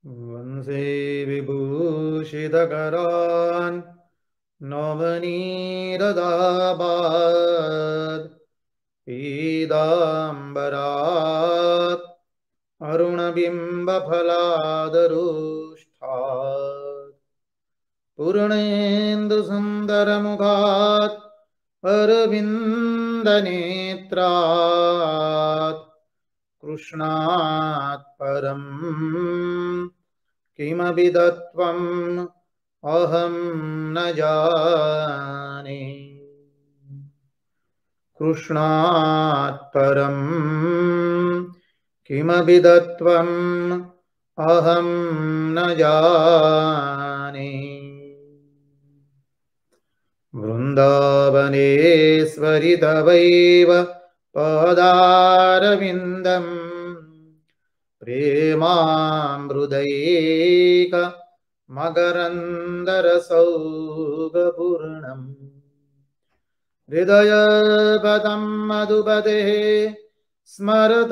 वंशे विभूषितकरान् नवनीरदाभात् पीताम्बरात् अरुणबिम्बफलादरुष्ठात् पूर्णेन्दुसुन्दरमुखात् अरविन्दनेत्रात् कृष्णात् परम् किमपि तत्त्वम् अहं न जाने। कृष्णात् परम् किमपि तत्त्वम् अहं न जाने। वृन्दावनेश्वरि तवैव पदारविन्दम् प्रेमामृतैक मकरन्दरसौगपूर्णम् हृदयपदं मधुपतेः स्मरतापमुग्रम्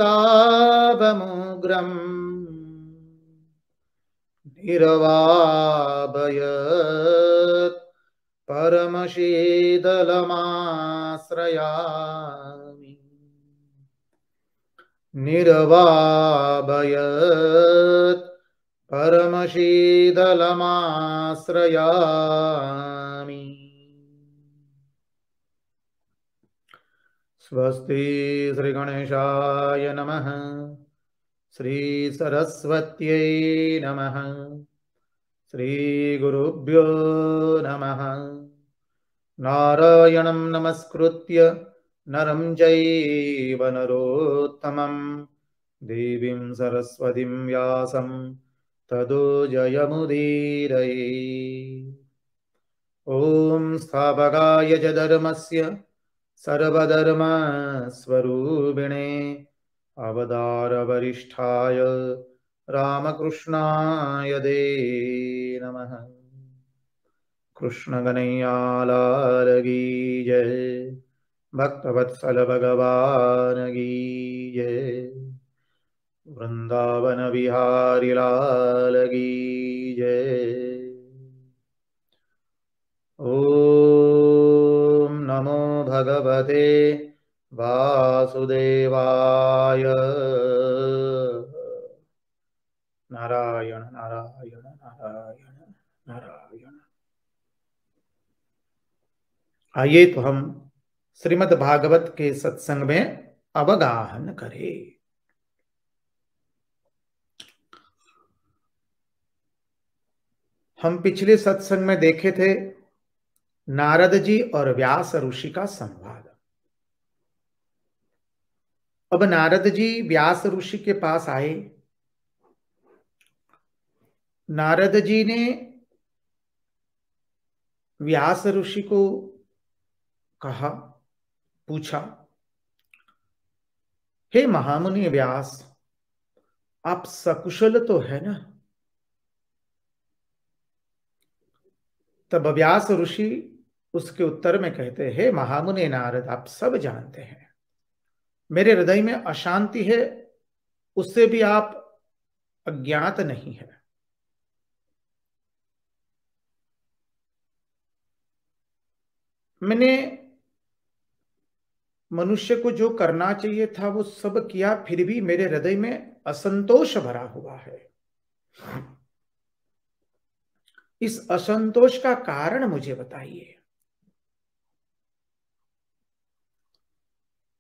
निरवापयत् परमशीतलमाश्रयामि। निरवापयत् परमशीतलमाश्रयामि। स्वस्ति श्रीगणेशाय नमः। श्रीसरस्वत्यै नमः। श्रीगुरुभ्यो नमः। नारायणं नमस्कृत्य नरं चैव नरोत्तमं देवीं सरस्वतीं व्यासं ततो जयमुदीरये। ॐ स्थापकाय च धर्मस्य सर्वधर्मस्वरूपिणे अवतारवरिष्ठाय रामकृष्णाय ते नमः। कृष्ण कन्हैया लाल की जय। भक्तवत्सल भगवान की जय। वृंदावन बिहारी लाल की जय। ओम नमो भगवते वासुदेवाय। नारायण नारायण नारायण नारायण। आइए तो हम श्रीमद् भागवत के सत्संग में अवगाहन करें। हम पिछले सत्संग में देखे थे नारद जी और व्यास ऋषि का संवाद। अब नारद जी व्यास ऋषि के पास आए। नारद जी ने व्यास ऋषि को कहा, पूछा, हे महामुनि व्यास, आप सकुशल तो है ना? तब व्यास ऋषि उसके उत्तर में कहते, हे महामुनि नारद, आप सब जानते हैं मेरे हृदय में अशांति है, उससे भी आप अज्ञात नहीं है। मैंने मनुष्य को जो करना चाहिए था वो सब किया, फिर भी मेरे हृदय में असंतोष भरा हुआ है। इस असंतोष का कारण मुझे बताइए।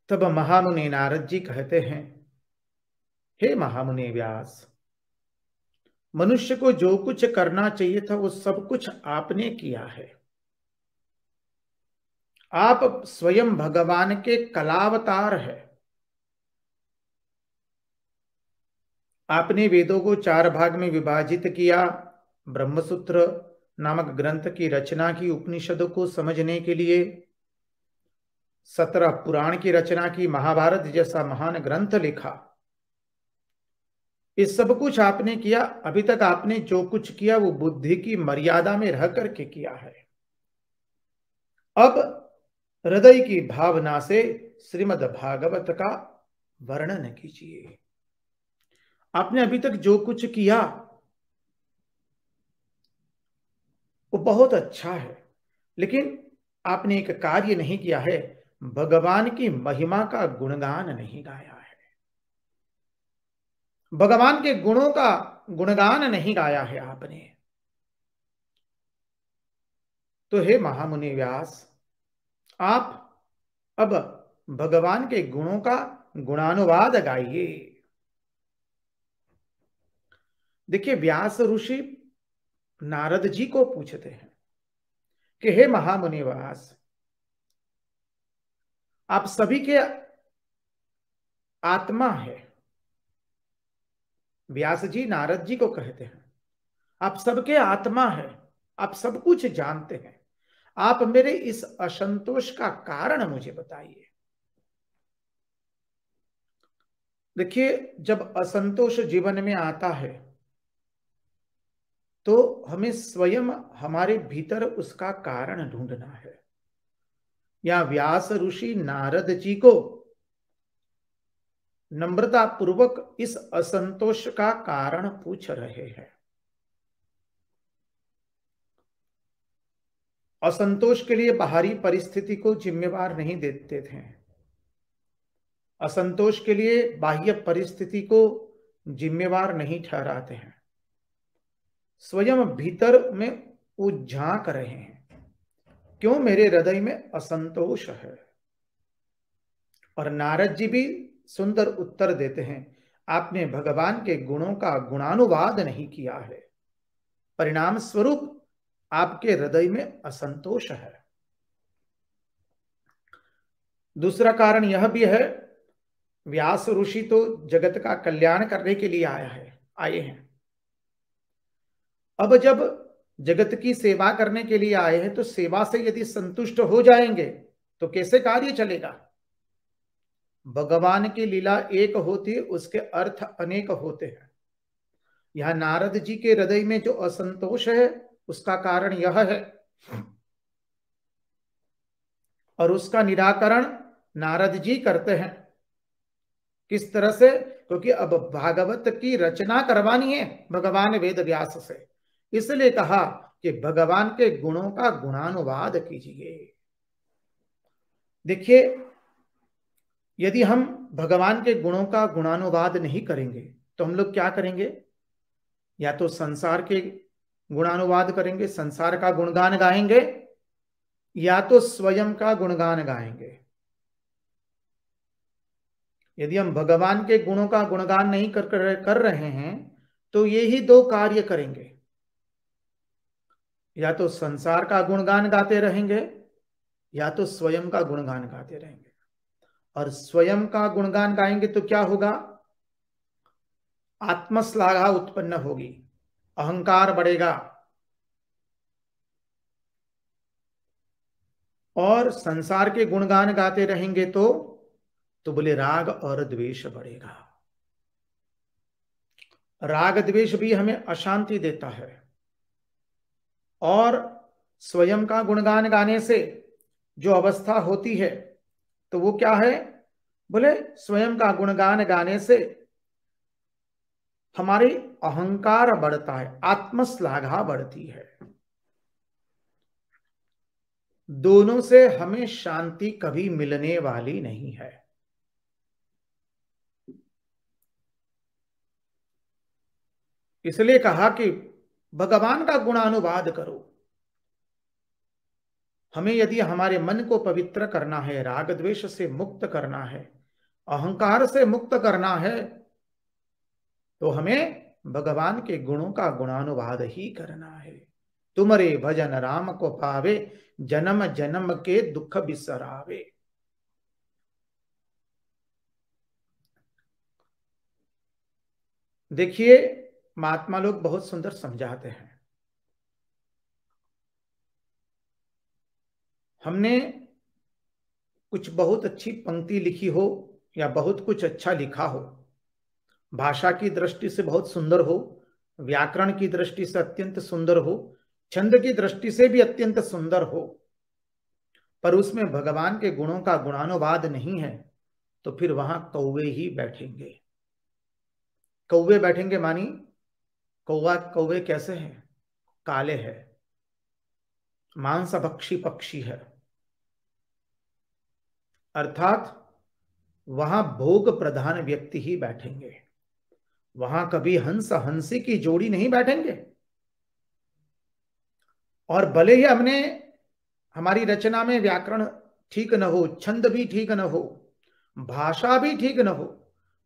तब महामुनि नारद जी कहते हैं, हे महामुनि व्यास, मनुष्य को जो कुछ करना चाहिए था वो सब कुछ आपने किया है। आप स्वयं भगवान के कलावतार है। आपने वेदों को 4 भाग में विभाजित किया, ब्रह्मसूत्र नामक ग्रंथ की रचना की उपनिषदों को समझने के लिए। 17 पुराण की रचना की, महाभारत जैसा महान ग्रंथ लिखा, ये सब कुछ आपने किया। अभी तक आपने जो कुछ किया वो बुद्धि की मर्यादा में रह करके किया है। अब हृदय की भावना से श्रीमद् भागवत का वर्णन कीजिए। आपने अभी तक जो कुछ किया वो बहुत अच्छा है, लेकिन आपने एक कार्य नहीं किया है, भगवान की महिमा का गुणगान नहीं गाया है, भगवान के गुणों का गुणगान नहीं गाया है आपने। तो हे महामुनि व्यास, आप अब भगवान के गुणों का गुणानुवाद गाइए। देखिए, व्यास ऋषि नारद जी को पूछते हैं कि हे महामुनि व्यास, आप सभी के आत्मा है। व्यास जी नारद जी को कहते हैं, आप सबके आत्मा है, आप सब कुछ जानते हैं, आप मेरे इस असंतोष का कारण मुझे बताइए। देखिए, जब असंतोष जीवन में आता है तो हमें स्वयं हमारे भीतर उसका कारण ढूंढना है। या व्यास ऋषि नारद जी को नम्रता पूर्वक इस असंतोष का कारण पूछ रहे हैं। असंतोष के लिए बाहरी परिस्थिति को जिम्मेवार नहीं देते थे, असंतोष के लिए बाह्य परिस्थिति को जिम्मेवार नहीं ठहराते हैं, स्वयं भीतर में वो झांक रहे हैं, क्यों मेरे हृदय में असंतोष है। और नारद जी भी सुंदर उत्तर देते हैं, आपने भगवान के गुणों का गुणानुवाद नहीं किया है, परिणाम स्वरूप आपके हृदय में असंतोष है। दूसरा कारण यह भी है, व्यास ऋषि तो जगत का कल्याण करने के लिए आए हैं। अब जब जगत की सेवा करने के लिए आए हैं तो सेवा से यदि संतुष्ट हो जाएंगे तो कैसे कार्य चलेगा। भगवान की लीला एक होती है, उसके अर्थ अनेक होते हैं। यह नारद जी के हृदय में जो असंतोष है उसका कारण यह है, और उसका निराकरण नारद जी करते हैं। किस तरह से? क्योंकि अब भागवत की रचना करवानी है भगवान वेद व्यास से, इसलिए कहा कि भगवान के गुणों का गुणानुवाद कीजिए। देखिए, यदि हम भगवान के गुणों का गुणानुवाद नहीं करेंगे तो हम लोग क्या करेंगे? या तो संसार के गुणानुवाद करेंगे, संसार का गुणगान गाएंगे, या तो स्वयं का गुणगान गाएंगे। यदि हम भगवान के गुणों का गुणगान नहीं कर रहे हैं तो ये ही दो कार्य करेंगे, या तो संसार का गुणगान गाते रहेंगे या तो स्वयं का गुणगान गाते रहेंगे। और स्वयं का गुणगान गाएंगे तो क्या होगा? आत्मश्लाघा उत्पन्न होगी, अहंकार बढ़ेगा, और संसार के गुणगान गाते रहेंगे तो बोले राग और द्वेष बढ़ेगा। राग द्वेष भी हमें अशांति देता है, और स्वयं का गुणगान गाने से जो अवस्था होती है तो वो क्या है? बोले स्वयं का गुणगान गाने से हमारी अहंकार बढ़ता है, आत्मश्लाघा बढ़ती है। दोनों से हमें शांति कभी मिलने वाली नहीं है। इसलिए कहा कि भगवान का गुणानुवाद करो। हमें यदि हमारे मन को पवित्र करना है, राग द्वेष से मुक्त करना है, अहंकार से मुक्त करना है, तो हमें भगवान के गुणों का गुणानुवाद ही करना है। तुमरे भजन राम को पावे, जन्म जन्म के दुख बिसरावे। देखिए, महात्मा लोग बहुत सुंदर समझाते हैं। हमने कुछ बहुत अच्छी पंक्ति लिखी हो या बहुत कुछ अच्छा लिखा हो, भाषा की दृष्टि से बहुत सुंदर हो, व्याकरण की दृष्टि से अत्यंत सुंदर हो, छंद की दृष्टि से भी अत्यंत सुंदर हो, पर उसमें भगवान के गुणों का गुणानुवाद नहीं है, तो फिर वहां कौवे ही बैठेंगे। कौवे बैठेंगे मानी कौवे कैसे हैं? काले हैं, मांसभक्षी पक्षी है, अर्थात वहां भोग प्रधान व्यक्ति ही बैठेंगे। वहां कभी हंस हंसी की जोड़ी नहीं बैठेंगे। और भले ही हमारी रचना में व्याकरण ठीक न हो, छंद भी ठीक न हो, भाषा भी ठीक न हो,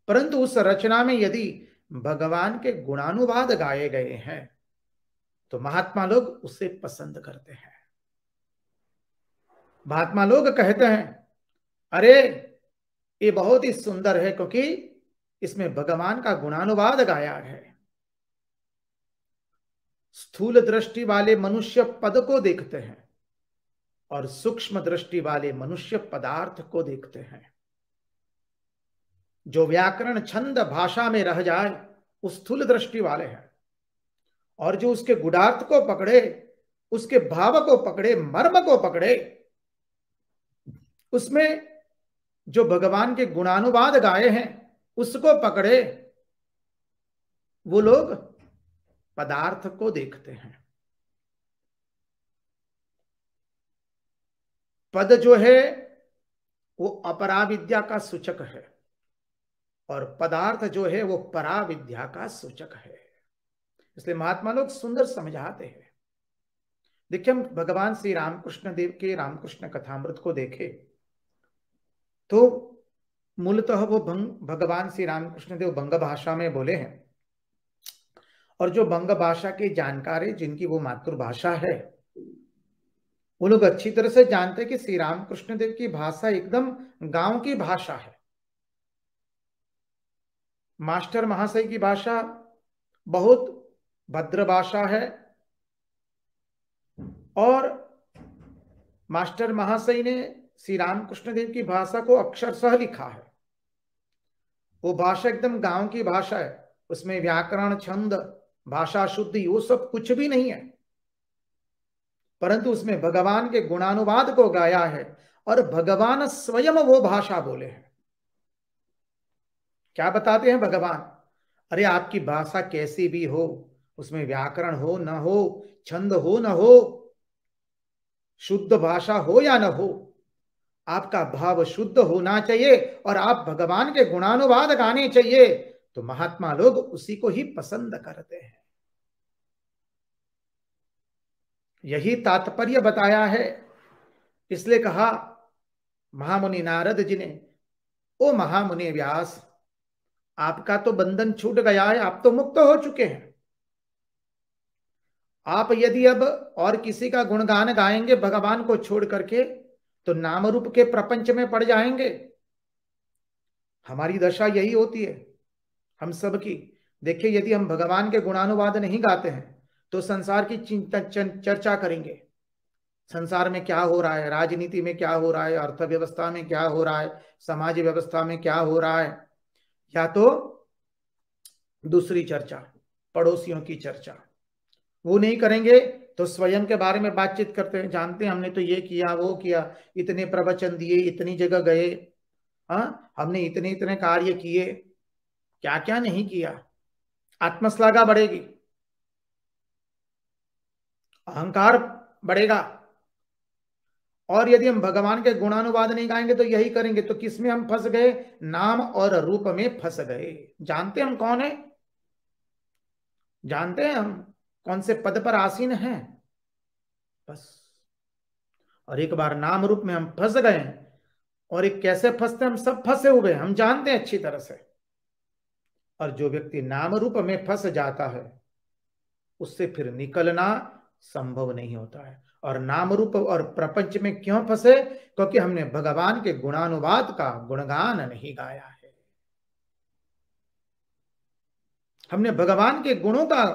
परंतु उस रचना में यदि भगवान के गुणानुवाद गाए गए हैं तो महात्मा लोग उसे पसंद करते हैं। महात्मा लोग कहते हैं अरे ये बहुत ही सुंदर है क्योंकि इसमें भगवान का गुणानुवाद गाया है। स्थूल दृष्टि वाले मनुष्य पद को देखते हैं और सूक्ष्म दृष्टि वाले मनुष्य पदार्थ को देखते हैं। जो व्याकरण छंद भाषा में रह जाए वो स्थूल दृष्टि वाले हैं, और जो उसके गुणार्थ को पकड़े, उसके भाव को पकड़े, मर्म को पकड़े, उसमें जो भगवान के गुणानुवाद गाए हैं उसको पकड़े, वो लोग पदार्थ को देखते हैं। पद जो है वो अपराविद्या का सूचक है और पदार्थ जो है वो पराविद्या का सूचक है। इसलिए महात्मा लोग सुंदर समझाते हैं। देखिए, हम भगवान श्री रामकृष्ण देव के रामकृष्ण कथामृत को देखें तो मूलतः वो भगवान श्री रामकृष्ण देव बंग भाषा में बोले हैं, और जो बंग भाषा के जानकार है, जिनकी वो मातृभाषा है, वो लोग अच्छी तरह से जानते हैं कि श्री रामकृष्ण देव की भाषा एकदम गांव की भाषा है। मास्टर महाशय की भाषा बहुत भद्र भाषा है, और मास्टर महाशय ने श्री रामकृष्ण देव की भाषा को अक्षरशः लिखा है। वो भाषा एकदम गांव की भाषा है, उसमें व्याकरण छंद भाषा शुद्धि वो सब कुछ भी नहीं है, परंतु उसमें भगवान के गुणानुवाद को गाया है और भगवान स्वयं वो भाषा बोले हैं। क्या बताते हैं भगवान? अरे आपकी भाषा कैसी भी हो, उसमें व्याकरण हो न हो, छंद हो न हो, शुद्ध भाषा हो या न हो, आपका भाव शुद्ध होना चाहिए और आप भगवान के गुणानुवाद गाने चाहिए, तो महात्मा लोग उसी को ही पसंद करते हैं। यही तात्पर्य बताया है। इसलिए कहा महामुनि नारद जी ने, ओ महामुनि व्यास, आपका तो बंधन छूट गया है, आप तो मुक्त हो चुके हैं। आप यदि अब और किसी का गुणगान गाएंगे भगवान को छोड़ करके तो नाम रूप के प्रपंच में पड़ जाएंगे। हमारी दशा यही होती है हम सब की। देखिए, यदि हम भगवान के गुणानुवाद नहीं गाते हैं तो संसार की चर्चा करेंगे। संसार में क्या हो रहा है, राजनीति में क्या हो रहा है, अर्थव्यवस्था में क्या हो रहा है, समाज व्यवस्था में क्या हो रहा है, या तो दूसरी चर्चा, पड़ोसियों की चर्चा, वो नहीं करेंगे तो स्वयं के बारे में बातचीत करते हैं। जानते हैं हमने तो ये किया वो किया, इतने प्रवचन दिए, इतनी जगह गए, हाँ हमने इतने इतने कार्य किए, क्या क्या नहीं किया। आत्मश्लाघा बढ़ेगी, अहंकार बढ़ेगा। और यदि हम भगवान के गुणानुवाद नहीं गाएंगे तो यही करेंगे, तो किसमें हम फंस गए? नाम और रूप में फंस गए। जानते हम कौन है? जानते हैं हम कौन से पद पर आसीन हैं? बस। और एक बार नाम रूप में हम फंस गए, और एक कैसे फंसते, हम सब फंसे हुए, हम जानते हैं अच्छी तरह से। और जो व्यक्ति नाम रूप में फंस जाता है उससे फिर निकलना संभव नहीं होता है। और नाम रूप और प्रपंच में क्यों फंसे? क्योंकि हमने भगवान के गुणानुवाद का गुणगान नहीं गाया है। हमने भगवान के गुणों का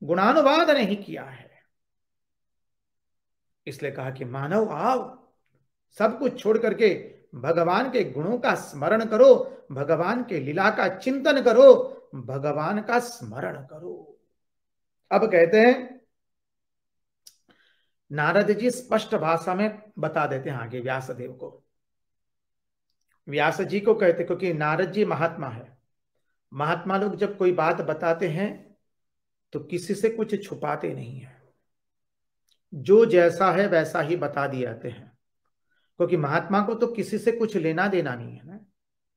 गुणानुवाद नहीं किया है। इसलिए कहा कि मानव आओ, सब कुछ छोड़ करके भगवान के गुणों का स्मरण करो, भगवान के लीला का चिंतन करो, भगवान का स्मरण करो। अब कहते हैं, नारद जी स्पष्ट भाषा में बता देते हैं आगे व्यासदेव को। व्यास जी को कहते, क्योंकि नारद जी महात्मा है। महात्मा लोग जब कोई बात बताते हैं तो किसी से कुछ छुपाते नहीं है, जो जैसा है वैसा ही बता दिए जाते हैं, क्योंकि महात्मा को तो किसी से कुछ लेना देना नहीं है ना,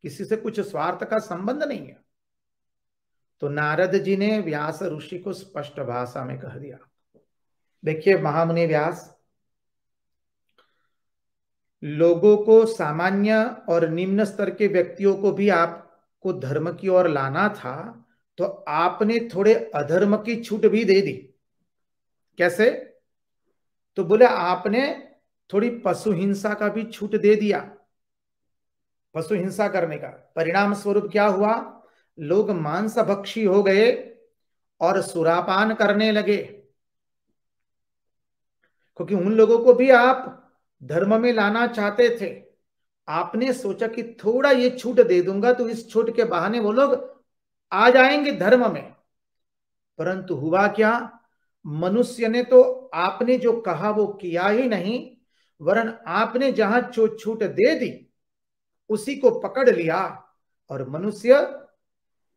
किसी से कुछ स्वार्थ का संबंध नहीं है। तो नारद जी ने व्यास ऋषि को स्पष्ट भाषा में कह दिया, देखिए महामुनि व्यास, लोगों को, सामान्य और निम्न स्तर के व्यक्तियों को भी आपको धर्म की ओर लाना था, तो आपने थोड़े अधर्म की छूट भी दे दी। कैसे? तो बोले आपने थोड़ी पशु हिंसा का भी छूट दे दिया। पशु हिंसा करने का परिणाम स्वरूप क्या हुआ? लोग मांस भक्षी हो गए और सुरापान करने लगे, क्योंकि उन लोगों को भी आप धर्म में लाना चाहते थे। आपने सोचा कि थोड़ा ये छूट दे दूंगा तो इस छूट के बहाने वो लोग आ जाएंगे धर्म में। परंतु हुआ क्या? मनुष्य ने तो आपने जो कहा वो किया ही नहीं, वरन आपने जहां जो छूट दे दी उसी को पकड़ लिया, और मनुष्य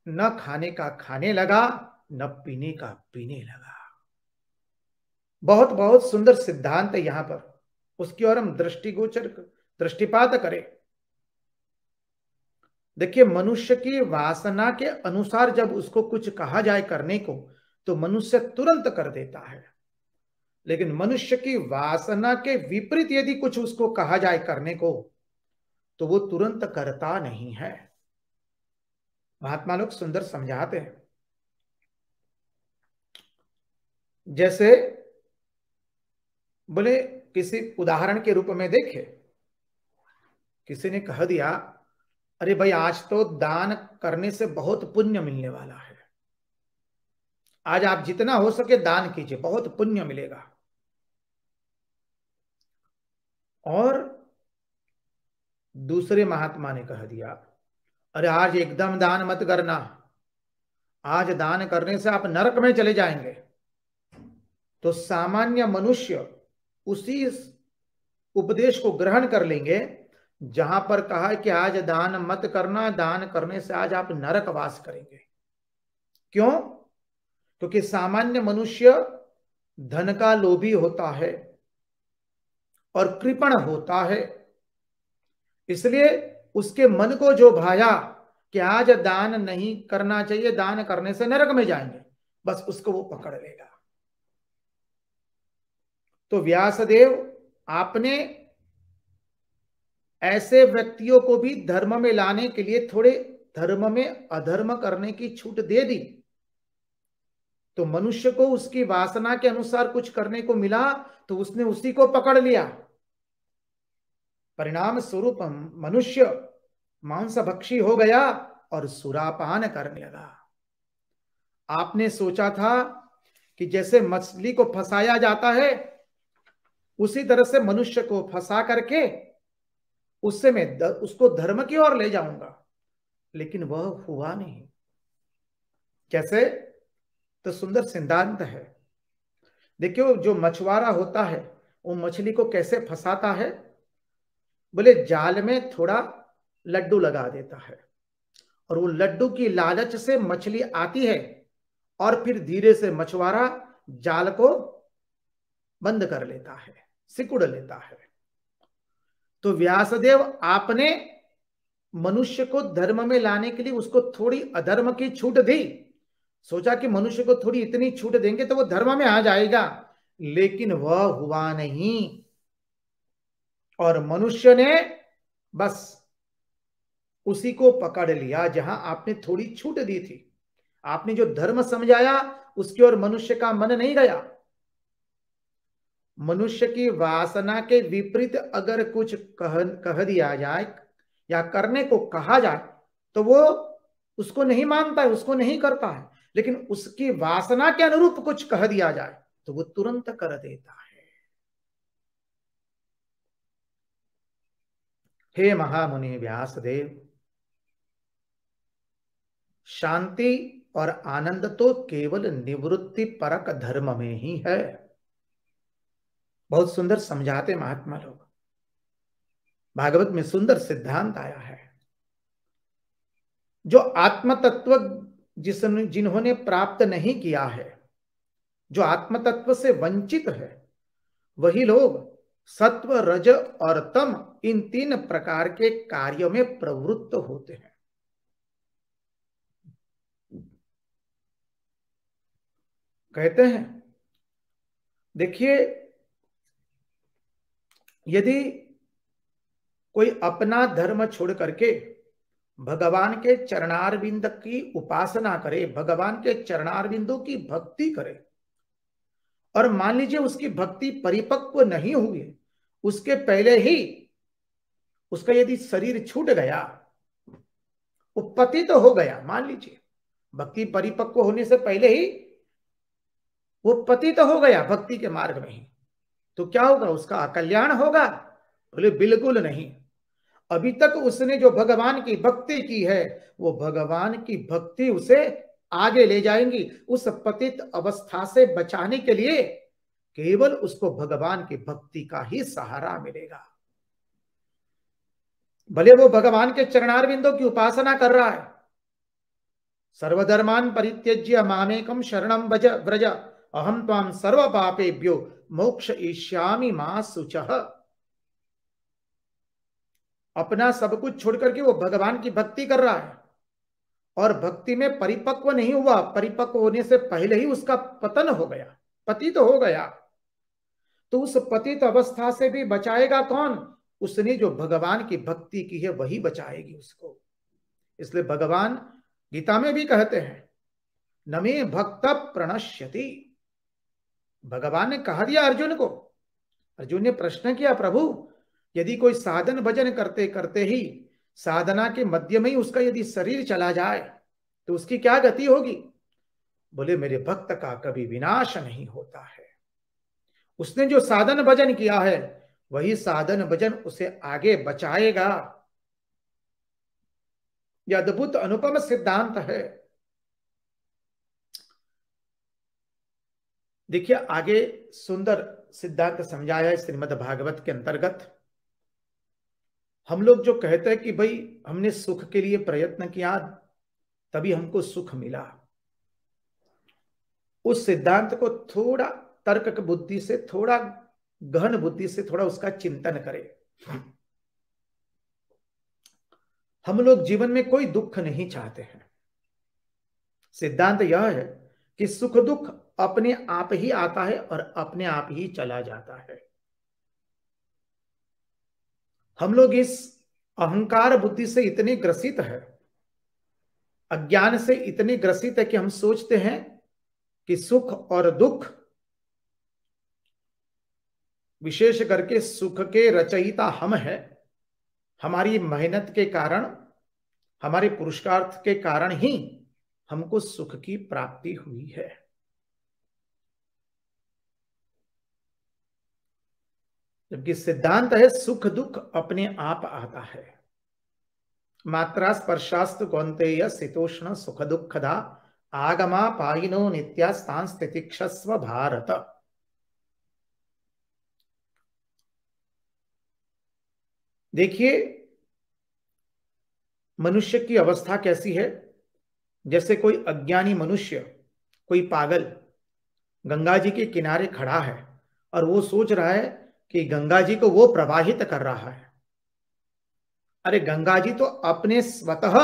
न खाने का खाने लगा, न पीने का पीने लगा। बहुत बहुत सुंदर सिद्धांत है यहां पर, उसकी ओर हम दृष्टिगोचर दृष्टिपात करें। देखिए, मनुष्य की वासना के अनुसार जब उसको कुछ कहा जाए करने को तो मनुष्य तुरंत कर देता है, लेकिन मनुष्य की वासना के विपरीत यदि कुछ उसको कहा जाए करने को तो वो तुरंत करता नहीं है। महात्मा लोग सुंदर समझाते हैं। जैसे बोले, किसी उदाहरण के रूप में देखे, किसी ने कह दिया, अरे भाई आज तो दान करने से बहुत पुण्य मिलने वाला है, आज आप जितना हो सके दान कीजिए, बहुत पुण्य मिलेगा। और दूसरे महात्मा ने कह दिया, अरे आज एकदम दान मत करना, आज दान करने से आप नरक में चले जाएंगे। तो सामान्य मनुष्य उसी उपदेश को ग्रहण कर लेंगे जहां पर कहा है कि आज दान मत करना, दान करने से आज आप नरक वास करेंगे। क्यों? क्योंकि सामान्य मनुष्य धन का लोभी होता है और कृपण होता है, इसलिए उसके मन को जो भाया कि आज दान नहीं करना चाहिए, दान करने से नरक में जाएंगे, बस उसको वो पकड़ लेगा। तो व्यासदेव, आपने ऐसे व्यक्तियों को भी धर्म में लाने के लिए थोड़े धर्म में अधर्म करने की छूट दे दी, तो मनुष्य को उसकी वासना के अनुसार कुछ करने को मिला तो उसने उसी को पकड़ लिया। परिणाम स्वरूप मनुष्य मांस भक्षी हो गया और सुरापान करने लगा। आपने सोचा था कि जैसे मछली को फंसाया जाता है उसी तरह से मनुष्य को फंसा करके उससे मैं उसको धर्म की ओर ले जाऊंगा, लेकिन वह हुआ नहीं। कैसे? तो सुंदर सिद्धांत है। देखियो, जो मछुआरा होता है वो मछली को कैसे फंसाता है? बोले जाल में थोड़ा लड्डू लगा देता है और वो लड्डू की लालच से मछली आती है और फिर धीरे से मछुआरा जाल को बंद कर लेता है, सिकुड़ लेता है। तो व्यासदेव, आपने मनुष्य को धर्म में लाने के लिए उसको थोड़ी अधर्म की छूट दी, सोचा कि मनुष्य को थोड़ी इतनी छूट देंगे तो वो धर्म में आ जाएगा, लेकिन वह हुआ नहीं। और मनुष्य ने बस उसी को पकड़ लिया जहां आपने थोड़ी छूट दी थी। आपने जो धर्म समझाया उसकी ओर मनुष्य का मन नहीं गया। मनुष्य की वासना के विपरीत अगर कुछ कह दिया जाए या करने को कहा जाए तो वो उसको नहीं मानता है, उसको नहीं करता है, लेकिन उसकी वासना के अनुरूप कुछ कह दिया जाए तो वो तुरंत कर देता है। हे महामुनि व्यासदेव, शांति और आनंद तो केवल निवृत्ति परक धर्म में ही है। बहुत सुंदर समझाते महात्मा लोग। भागवत में सुंदर सिद्धांत आया है। जो आत्म तत्व जिन्होंने प्राप्त नहीं किया है, जो आत्म तत्व से वंचित है, वही लोग सत्व, रज और तम, इन 3 प्रकार के कार्यों में प्रवृत्त होते हैं। कहते हैं, देखिए, यदि कोई अपना धर्म छोड़ करके भगवान के चरणारविंद की उपासना करे, भगवान के चरणारविंदों की भक्ति करे, और मान लीजिए उसकी भक्ति परिपक्व नहीं हुई, उसके पहले ही उसका यदि शरीर छूट गया, वो पतित तो हो गया, मान लीजिए भक्ति परिपक्व होने से पहले ही वो पतित तो हो गया भक्ति के मार्ग में ही, तो क्या होगा? उसका अकल्याण होगा? बोले बिल्कुल नहीं। अभी तक उसने जो भगवान की भक्ति की है, वो भगवान की भक्ति उसे आगे ले जाएंगी। उस पतित अवस्था से बचाने के लिए केवल उसको भगवान की भक्ति का ही सहारा मिलेगा। भले वो भगवान के चरणारविंदों की उपासना कर रहा है, सर्वधर्मान परित्यज्य मामेकम शरणम व्रज अहम त्वाम सर्व पापेभ्यो मोक्षयिष्यामि मा शुचः। अपना सब कुछ छोड़ करके वो भगवान की भक्ति कर रहा है और भक्ति में परिपक्व नहीं हुआ, परिपक्व होने से पहले ही उसका पतन हो गया, पतित हो गया। तो उस पतित अवस्था से भी बचाएगा कौन? उसने जो भगवान की भक्ति की है वही बचाएगी उसको। इसलिए भगवान गीता में भी कहते हैं, न मे भक्त प्रणश्यति। भगवान ने कहा दिया अर्जुन को। अर्जुन ने प्रश्न किया, प्रभु यदि कोई साधन भजन करते करते ही साधना के मध्य में ही उसका यदि शरीर चला जाए तो उसकी क्या गति होगी? बोले मेरे भक्त का कभी विनाश नहीं होता है। उसने जो साधन भजन किया है वही साधन भजन उसे आगे बचाएगा। यह अद्भुत अनुपम सिद्धांत है। देखिए आगे सुंदर सिद्धांत समझाया है श्रीमद् भागवत के अंतर्गत। हम लोग जो कहते हैं कि भाई हमने सुख के लिए प्रयत्न किया तभी हमको सुख मिला, उस सिद्धांत को थोड़ा तर्क बुद्धि से, थोड़ा गहन बुद्धि से थोड़ा उसका चिंतन करें। हम लोग जीवन में कोई दुख नहीं चाहते हैं। सिद्धांत यह है कि सुख दुख अपने आप ही आता है और अपने आप ही चला जाता है। हम लोग इस अहंकार बुद्धि से इतने ग्रसित है, अज्ञान से इतने ग्रसित है कि हम सोचते हैं कि सुख और दुख, विशेष करके सुख के रचयिता हम हैं। हमारी मेहनत के कारण, हमारे पुरुषार्थ के कारण ही हमको सुख की प्राप्ति हुई है। जबकि सिद्धांत है सुख दुख अपने आप आता है। मात्रा स्पर्शास्तु कौन्तेय शीतोष्ण सुख दुखदा आगमा पायिनो नित्यास्तां स्थितिक्षस्व भारत। देखिए मनुष्य की अवस्था कैसी है। जैसे कोई अज्ञानी मनुष्य, कोई पागल गंगा जी के किनारे खड़ा है और वो सोच रहा है कि गंगा जी को वो प्रवाहित कर रहा है। अरे गंगा जी तो अपने स्वतः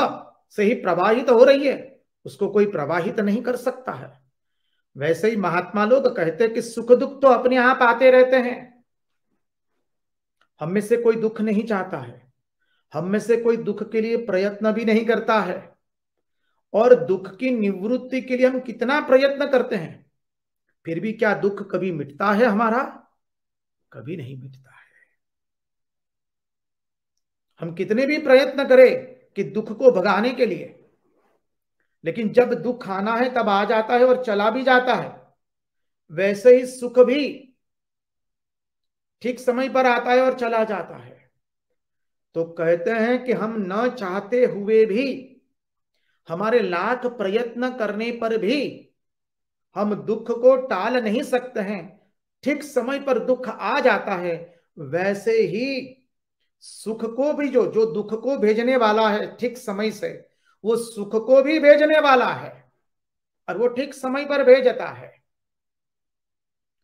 से ही प्रवाहित हो रही है, उसको कोई प्रवाहित नहीं कर सकता है। वैसे ही महात्मा लोग कहते हैं कि सुख दुख तो अपने आप आते रहते हैं। हम में से कोई दुख नहीं चाहता है, हम में से कोई दुख के लिए प्रयत्न भी नहीं करता है, और दुख की निवृत्ति के लिए हम कितना प्रयत्न करते हैं, फिर भी क्या दुख कभी मिटता है हमारा? कभी नहीं मिटता है। हम कितने भी प्रयत्न करें कि दुख को भगाने के लिए, लेकिन जब दुख आना है तब आ जाता है और चला भी जाता है। वैसे ही सुख भी ठीक समय पर आता है और चला जाता है। तो कहते हैं कि हम न चाहते हुए भी, हमारे लाख प्रयत्न करने पर भी हम दुख को टाल नहीं सकते हैं। ठीक समय पर दुख आ जाता है। वैसे ही सुख को भी, जो जो दुख को भेजने वाला है ठीक समय से, वो सुख को भी भेजने वाला है, और वो ठीक समय पर भेजता है।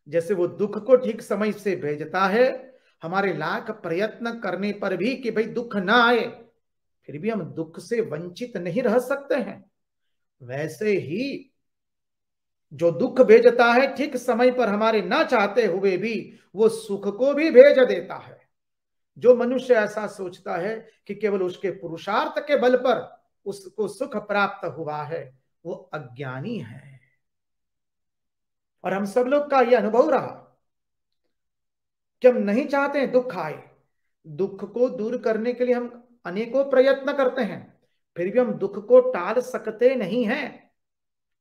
जैसे वो दुख को ठीक समय से भेजता है, हमारे लाख प्रयत्न करने पर भी कि भाई दुख ना आए, फिर भी हम दुख से वंचित नहीं रह सकते हैं। वैसे ही जो दुख भेजता है ठीक समय पर, हमारे ना चाहते हुए भी वो सुख को भी भेज देता है। जो मनुष्य ऐसा सोचता है कि केवल उसके पुरुषार्थ के बल पर उसको सुख प्राप्त हुआ है, वो अज्ञानी है। और हम सब लोग का यह अनुभव रहा कि हम नहीं चाहते हैं दुख आए। दुख को दूर करने के लिए हम अनेकों प्रयत्न करते हैं, फिर भी हम दुख को टाल सकते नहीं हैं।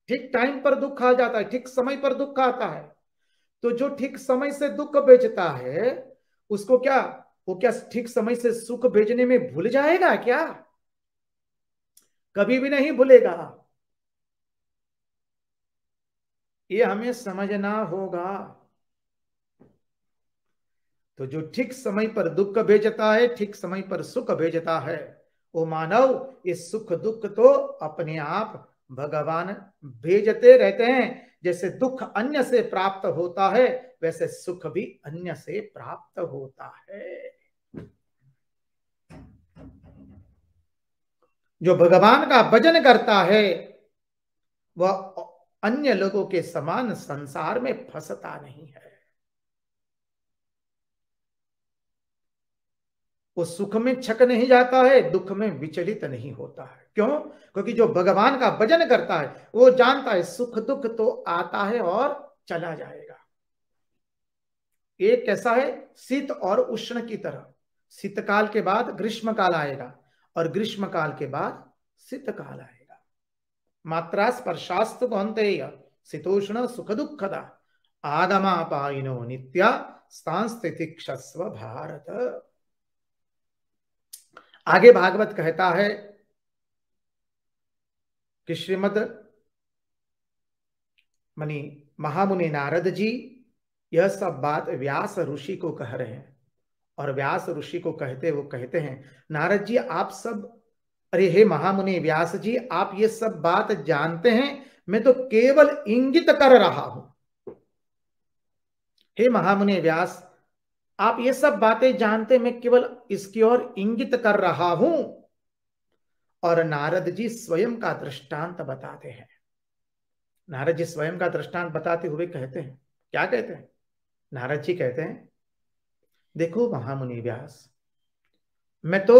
ठीक टाइम पर दुख आ जाता है, ठीक समय पर दुख आता है। तो जो ठीक समय से दुख भेजता है, उसको क्या, वो क्या ठीक समय से सुख भेजने में भूल जाएगा क्या? कभी भी नहीं भूलेगा। ये हमें समझना होगा। तो जो ठीक समय पर दुख भेजता है, ठीक समय पर सुख भेजता है, वो मानव इस सुख दुख तो अपने आप भगवान भेजते रहते हैं। जैसे दुख अन्य से प्राप्त होता है, वैसे सुख भी अन्य से प्राप्त होता है। जो भगवान का भजन करता है, वह अन्य लोगों के समान संसार में फंसता नहीं है। वो सुख में छक नहीं जाता है, दुख में विचलित नहीं होता है। क्यों? क्योंकि जो भगवान का भजन करता है वो जानता है सुख दुख तो आता है और चला जाएगा। एक कैसा है, शीत और उष्ण की तरह। शीतकाल के बाद ग्रीष्म काल आएगा, और ग्रीष्म काल के बाद शीतकाल आएगा। मात्रा स्पर्शास्तु कौन्तेय शीतोष्ण सुख दुखदा आगमापायिनो नित्या सांस्थितिक्षस्व भारत। आगे भागवत कहता है कि श्रीमद मनी महामुनि नारद जी यह सब बात व्यास ऋषि को कह रहे हैं। और व्यास ऋषि को वो कहते हैं, नारद जी आप सब, अरे हे महामुनि व्यास जी, आप ये सब बात जानते हैं, मैं तो केवल इंगित कर रहा हूं। हे महामुनि व्यास, आप ये सब बातें जानते, मैं केवल इसकी ओर इंगित कर रहा हूं। और नारद जी स्वयं का दृष्टांत बताते हैं। नारद जी स्वयं का दृष्टांत बताते हुए कहते हैं, क्या कहते हैं? नारद जी कहते हैं, देखो महामुनि व्यास, मैं तो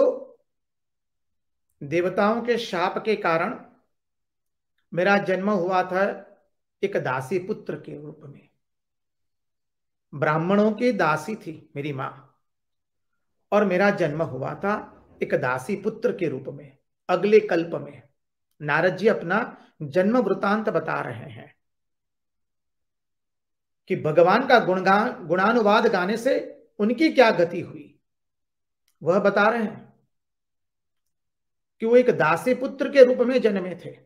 देवताओं के शाप के कारण मेरा जन्म हुआ था एक दासी पुत्र के रूप में। ब्राह्मणों की दासी थी मेरी मां, और मेरा जन्म हुआ था एक दासी पुत्र के रूप में अगले कल्प में। नारद जी अपना जन्म वृतांत बता रहे हैं कि भगवान का गुणानुवाद गाने से उनकी क्या गति हुई, वह बता रहे हैं कि वो एक दासी पुत्र के रूप में जन्मे थे,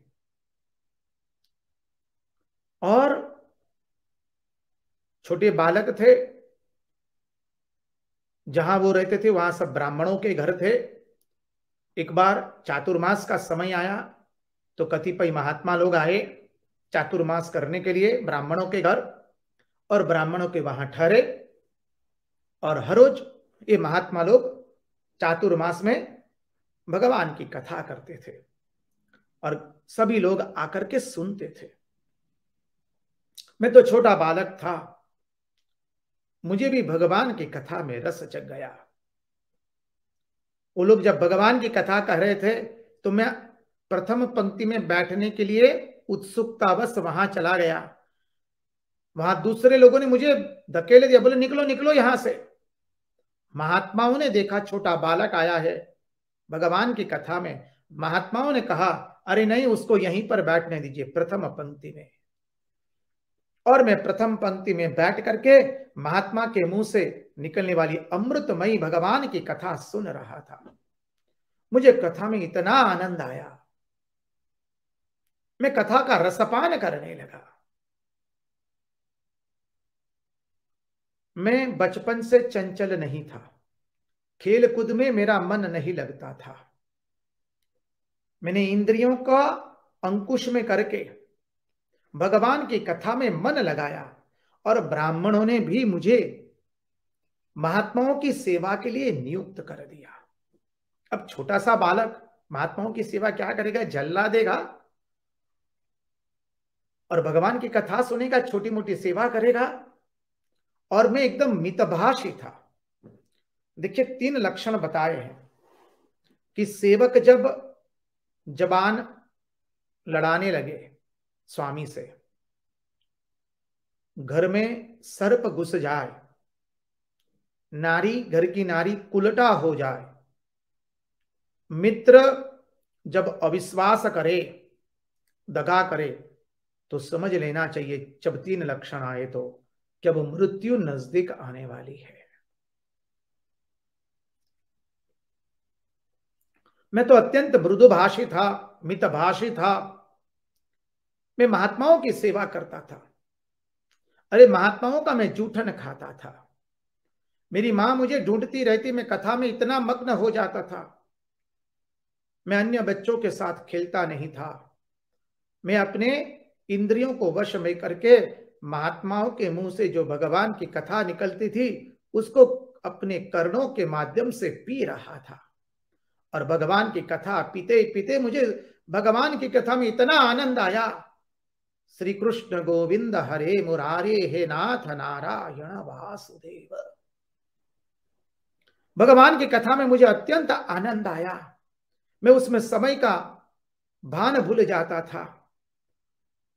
और छोटे बालक थे। जहां वो रहते थे वहां सब ब्राह्मणों के घर थे। एक बार चातुर्मास का समय आया तो कतिपय महात्मा लोग आए चातुर्मास करने के लिए ब्राह्मणों के घर, और ब्राह्मणों के वहां ठहरे। और हर रोज ये महात्मा लोग चातुर्मास में भगवान की कथा करते थे, और सभी लोग आकर के सुनते थे। मैं तो छोटा बालक था, मुझे भी भगवान की कथा में रस जग गया। वो लोग जब भगवान की कथा कह रहे थे तो मैं प्रथम पंक्ति में बैठने के लिए उत्सुकतावश वहां चला गया। वहां दूसरे लोगों ने मुझे धकेले दिया, बोले निकलो निकलो यहां से। महात्माओं ने देखा छोटा बालक आया है भगवान की कथा में। महात्माओं ने कहा, अरे नहीं, उसको यहीं पर बैठने दीजिए प्रथम पंक्ति में। और मैं प्रथम पंक्ति में बैठ करके महात्मा के मुंह से निकलने वाली अमृतमयी भगवान की कथा सुन रहा था। मुझे कथा में इतना आनंद आया, मैं कथा का रसपान करने लगा। मैं बचपन से चंचल नहीं था, खेल कूद में मेरा मन नहीं लगता था। मैंने इंद्रियों का अंकुश में करके भगवान की कथा में मन लगाया और ब्राह्मणों ने भी मुझे महात्माओं की सेवा के लिए नियुक्त कर दिया। अब छोटा सा बालक महात्माओं की सेवा क्या करेगा, जल्ला देगा और भगवान की कथा सुनेगा, छोटी मोटी सेवा करेगा। और मैं एकदम मितभाषी था। देखिए 3 लक्षण बताए हैं कि सेवक जब जबान लड़ाने लगे स्वामी से, घर में सर्प घुस जाए, नारी घर की नारी कुलटा हो जाए, मित्र जब अविश्वास करे, दगा करे, तो समझ लेना चाहिए जब 3 लक्षण आए तो जब मृत्यु नजदीक आने वाली है। मैं तो अत्यंत मृदुभाषी था, मितभाषी था। मैं महात्माओं की सेवा करता था। अरे महात्माओं का मैं जूठन खाता था। मेरी मां मुझे ढूंढती रहती, मैं कथा में इतना मग्न हो जाता था। मैं अन्य बच्चों के साथ खेलता नहीं था। मैं अपने इंद्रियों को वश में करके महात्माओं के मुंह से जो भगवान की कथा निकलती थी उसको अपने कर्णों के माध्यम से पी रहा था। और भगवान की कथा पीते पीते मुझे भगवान की कथा में इतना आनंद आया। श्री कृष्ण गोविंद हरे मुरारे हे नाथ नारायण वासुदेव। भगवान की कथा में मुझे अत्यंत आनंद आया। मैं उसमें समय का भान भूल जाता था,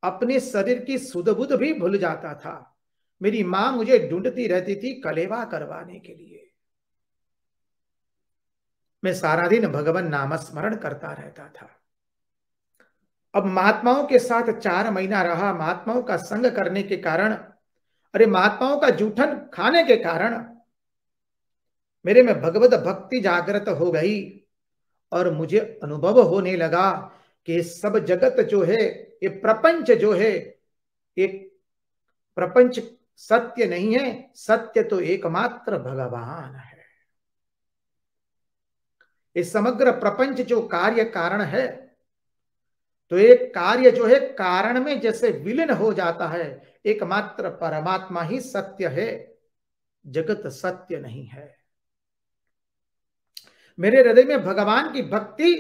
अपने शरीर की सुध बुध भी भूल जाता था। मेरी मां मुझे ढूंढती रहती थी कलेवा करवाने के लिए। मैं सारा दिन भगवान नाम स्मरण करता रहता था। अब महात्माओं के साथ 4 महीना रहा। महात्माओं का संग करने के कारण, अरे महात्माओं का जूठन खाने के कारण मेरे में भगवत भक्ति जागृत हो गई और मुझे अनुभव होने लगा कि सब जगत जो है, ये प्रपंच जो है, एक प्रपंच सत्य नहीं है। सत्य तो एकमात्र भगवान है। इस समग्र प्रपंच जो कार्य कारण है, तो एक कार्य जो है कारण में जैसे विलीन हो जाता है। एकमात्र परमात्मा ही सत्य है, जगत सत्य नहीं है। मेरे हृदय में भगवान की भक्ति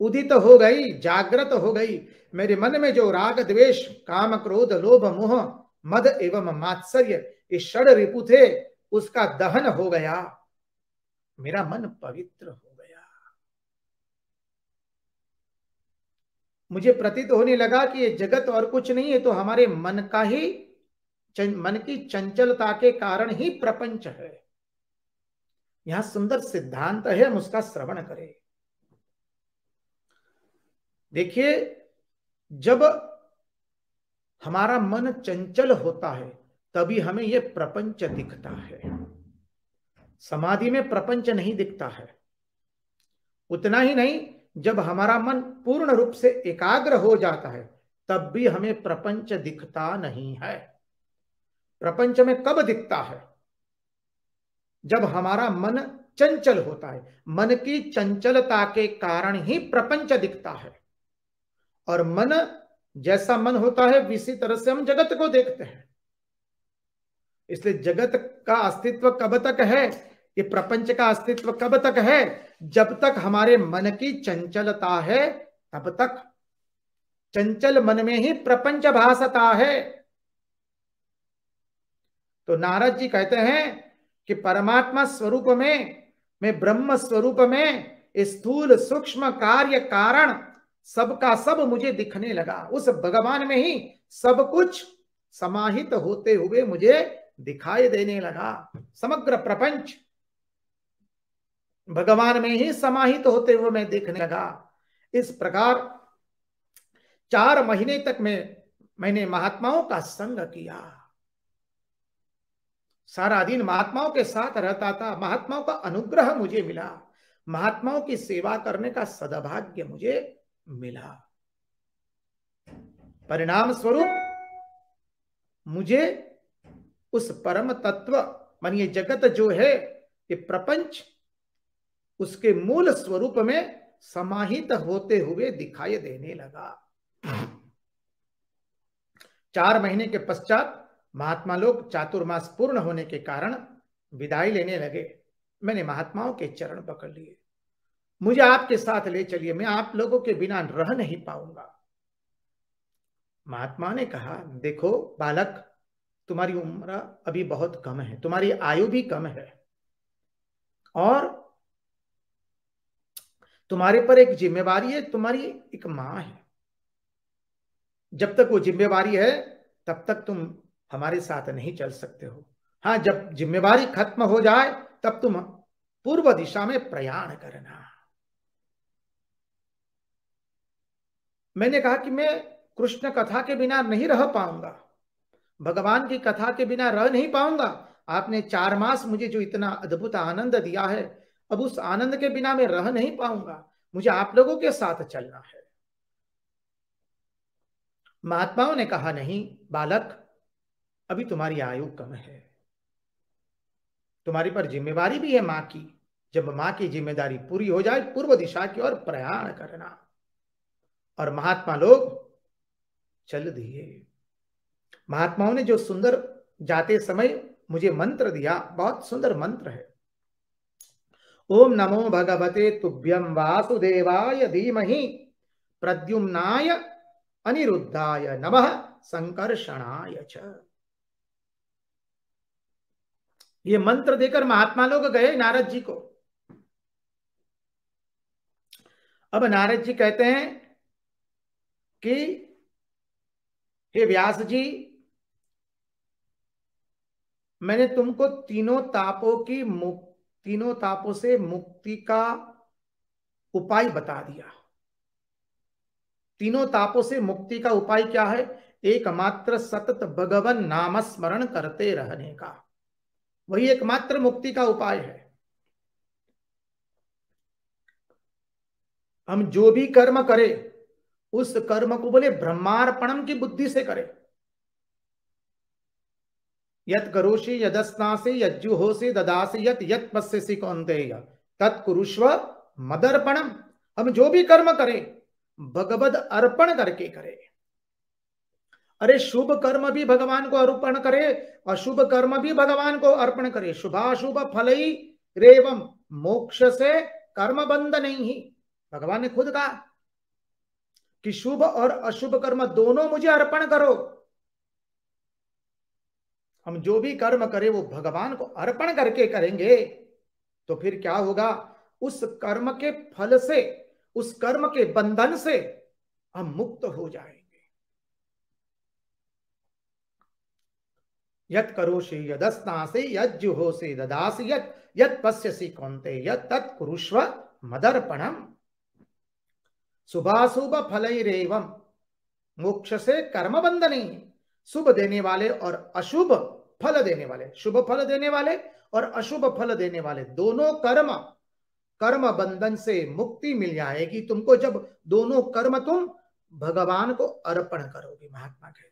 उदित हो गई, जागृत हो गई। मेरे मन में जो राग द्वेष काम क्रोध लोभ मोह मद एवं मात्सर्य ये षड रिपु थे, उसका दहन हो गया। मेरा मन पवित्र हो गया। मुझे प्रतीत होने लगा कि ये जगत और कुछ नहीं है, तो हमारे मन का ही, मन की चंचलता के कारण ही प्रपंच है। यहां सुंदर सिद्धांत है, हम उसका श्रवण करें। देखिए, जब हमारा मन चंचल होता है तभी हमें यह प्रपंच दिखता है। समाधि में प्रपंच नहीं दिखता है। उतना ही नहीं, जब हमारा मन पूर्ण रूप से एकाग्र हो जाता है तब भी हमें प्रपंच दिखता नहीं है। प्रपंच में कब दिखता है? जब हमारा मन चंचल होता है। मन की चंचलता के कारण ही प्रपंच दिखता है। और मन जैसा मन होता है इसी तरह से हम जगत को देखते हैं। इसलिए जगत का अस्तित्व कब तक है, ये प्रपंच का अस्तित्व कब तक है? जब तक हमारे मन की चंचलता है तब तक। चंचल मन में ही प्रपंच भासता है। तो नारद जी कहते हैं कि परमात्मा स्वरूप में, मैं ब्रह्म स्वरूप में स्थूल सूक्ष्म कार्य कारण सबका सब मुझे दिखने लगा। उस भगवान में ही सब कुछ समाहित होते हुए मुझे दिखाई देने लगा। समग्र प्रपंच भगवान में ही समाहित होते हुए मैं देखने लगा। इस प्रकार 4 महीने तक मैं मैंने महात्माओं का संग किया, सारा दिन महात्माओं के साथ रहता था, महात्माओं का अनुग्रह मुझे मिला, महात्माओं की सेवा करने का सद्भाग्य मुझे मिला। परिणाम स्वरूप मुझे उस परम तत्व मान ये जगत जो है, ये प्रपंच, उसके मूल स्वरूप में समाहित होते हुए दिखाई देने लगा। 4 महीने के पश्चात महात्मा लोग चातुर्मास पूर्ण होने के कारण विदाई लेने लगे। मैंने महात्माओं के चरण पकड़ लिए, मुझे आपके साथ ले चलिए, मैं आप लोगों के बिना रह नहीं पाऊंगा। महात्मा ने कहा, देखो बालक, तुम्हारी उम्र अभी बहुत कम है, तुम्हारी आयु भी कम है, और तुम्हारे पर एक जिम्मेवारी है, तुम्हारी एक मां है। जब तक वो जिम्मेवारी है तब तक तुम हमारे साथ नहीं चल सकते हो। हाँ, जब जिम्मेवारी खत्म हो जाए तब तुम पूर्व दिशा में प्रयाण करना। मैंने कहा कि मैं कृष्ण कथा के बिना नहीं रह पाऊंगा, भगवान की कथा के बिना रह नहीं पाऊंगा। आपने 4 मास मुझे जो इतना अद्भुत आनंद दिया है, अब उस आनंद के बिना मैं रह नहीं पाऊंगा, मुझे आप लोगों के साथ चलना है। महात्माओं ने कहा, नहीं बालक, अभी तुम्हारी आयु कम है, तुम्हारी पर जिम्मेवारी भी है मां की। जब मां की जिम्मेदारी पूरी हो जाए, पूर्व दिशा की ओर प्रयाण करना। और महात्मा लोग चल दिए। महात्माओं ने जो सुंदर जाते समय मुझे मंत्र दिया, बहुत सुंदर मंत्र है। ओम नमो भगवते तुभ्यं वासुदेवाय धीमहि प्रद्युम्नाय अनिरुद्धाय नमः संकर्षणाय च। ये मंत्र देकर महात्मा लोग गए नारद जी को। अब नारद जी कहते हैं कि हे व्यास जी, मैंने तुमको तीनों तापों से मुक्ति का उपाय बता दिया। तीनों तापों से मुक्ति का उपाय क्या है? एकमात्र सतत भगवन नाम स्मरण करते रहने का, वही एकमात्र मुक्ति का उपाय है। हम जो भी कर्म करें, उस कर्म को बोले ब्रह्मार्पणम की बुद्धि से करें। यत करोषि यदस्नासि यज्जुहोषि ददासि यत यत पश्यसि कौन्तेय तत्कुरुष्व मदर्पणम। हम जो भी कर्म करें भगवद अर्पण करके करें। अरे शुभ कर्म भी भगवान को अर्पण करे, अशुभ कर्म भी भगवान को अर्पण करे। शुभाशुभ फलई रेवम मोक्ष से कर्म बंध नहीं। भगवान ने खुद कहा कि शुभ और अशुभ कर्म दोनों मुझे अर्पण करो। हम जो भी कर्म करें वो भगवान को अर्पण करके करेंगे, तो फिर क्या होगा? उस कर्म के फल से, उस कर्म के बंधन से हम मुक्त हो जाएंगे। यत करोषि यदस्नासि यज्जुहोषि ददासि यत यत पश्यसि कौन्तेय तत् कुरुष्व मदर्पणम। शुभाशुभ फलैरेवम मोक्ष से कर्म बंधने। शुभ देने वाले और अशुभ फल देने वाले, शुभ फल देने वाले और अशुभ फल देने वाले दोनों कर्म बंधन से मुक्ति मिल जाएगी तुमको, जब दोनों कर्म तुम भगवान को अर्पण करोगे। महात्मा कहते हैं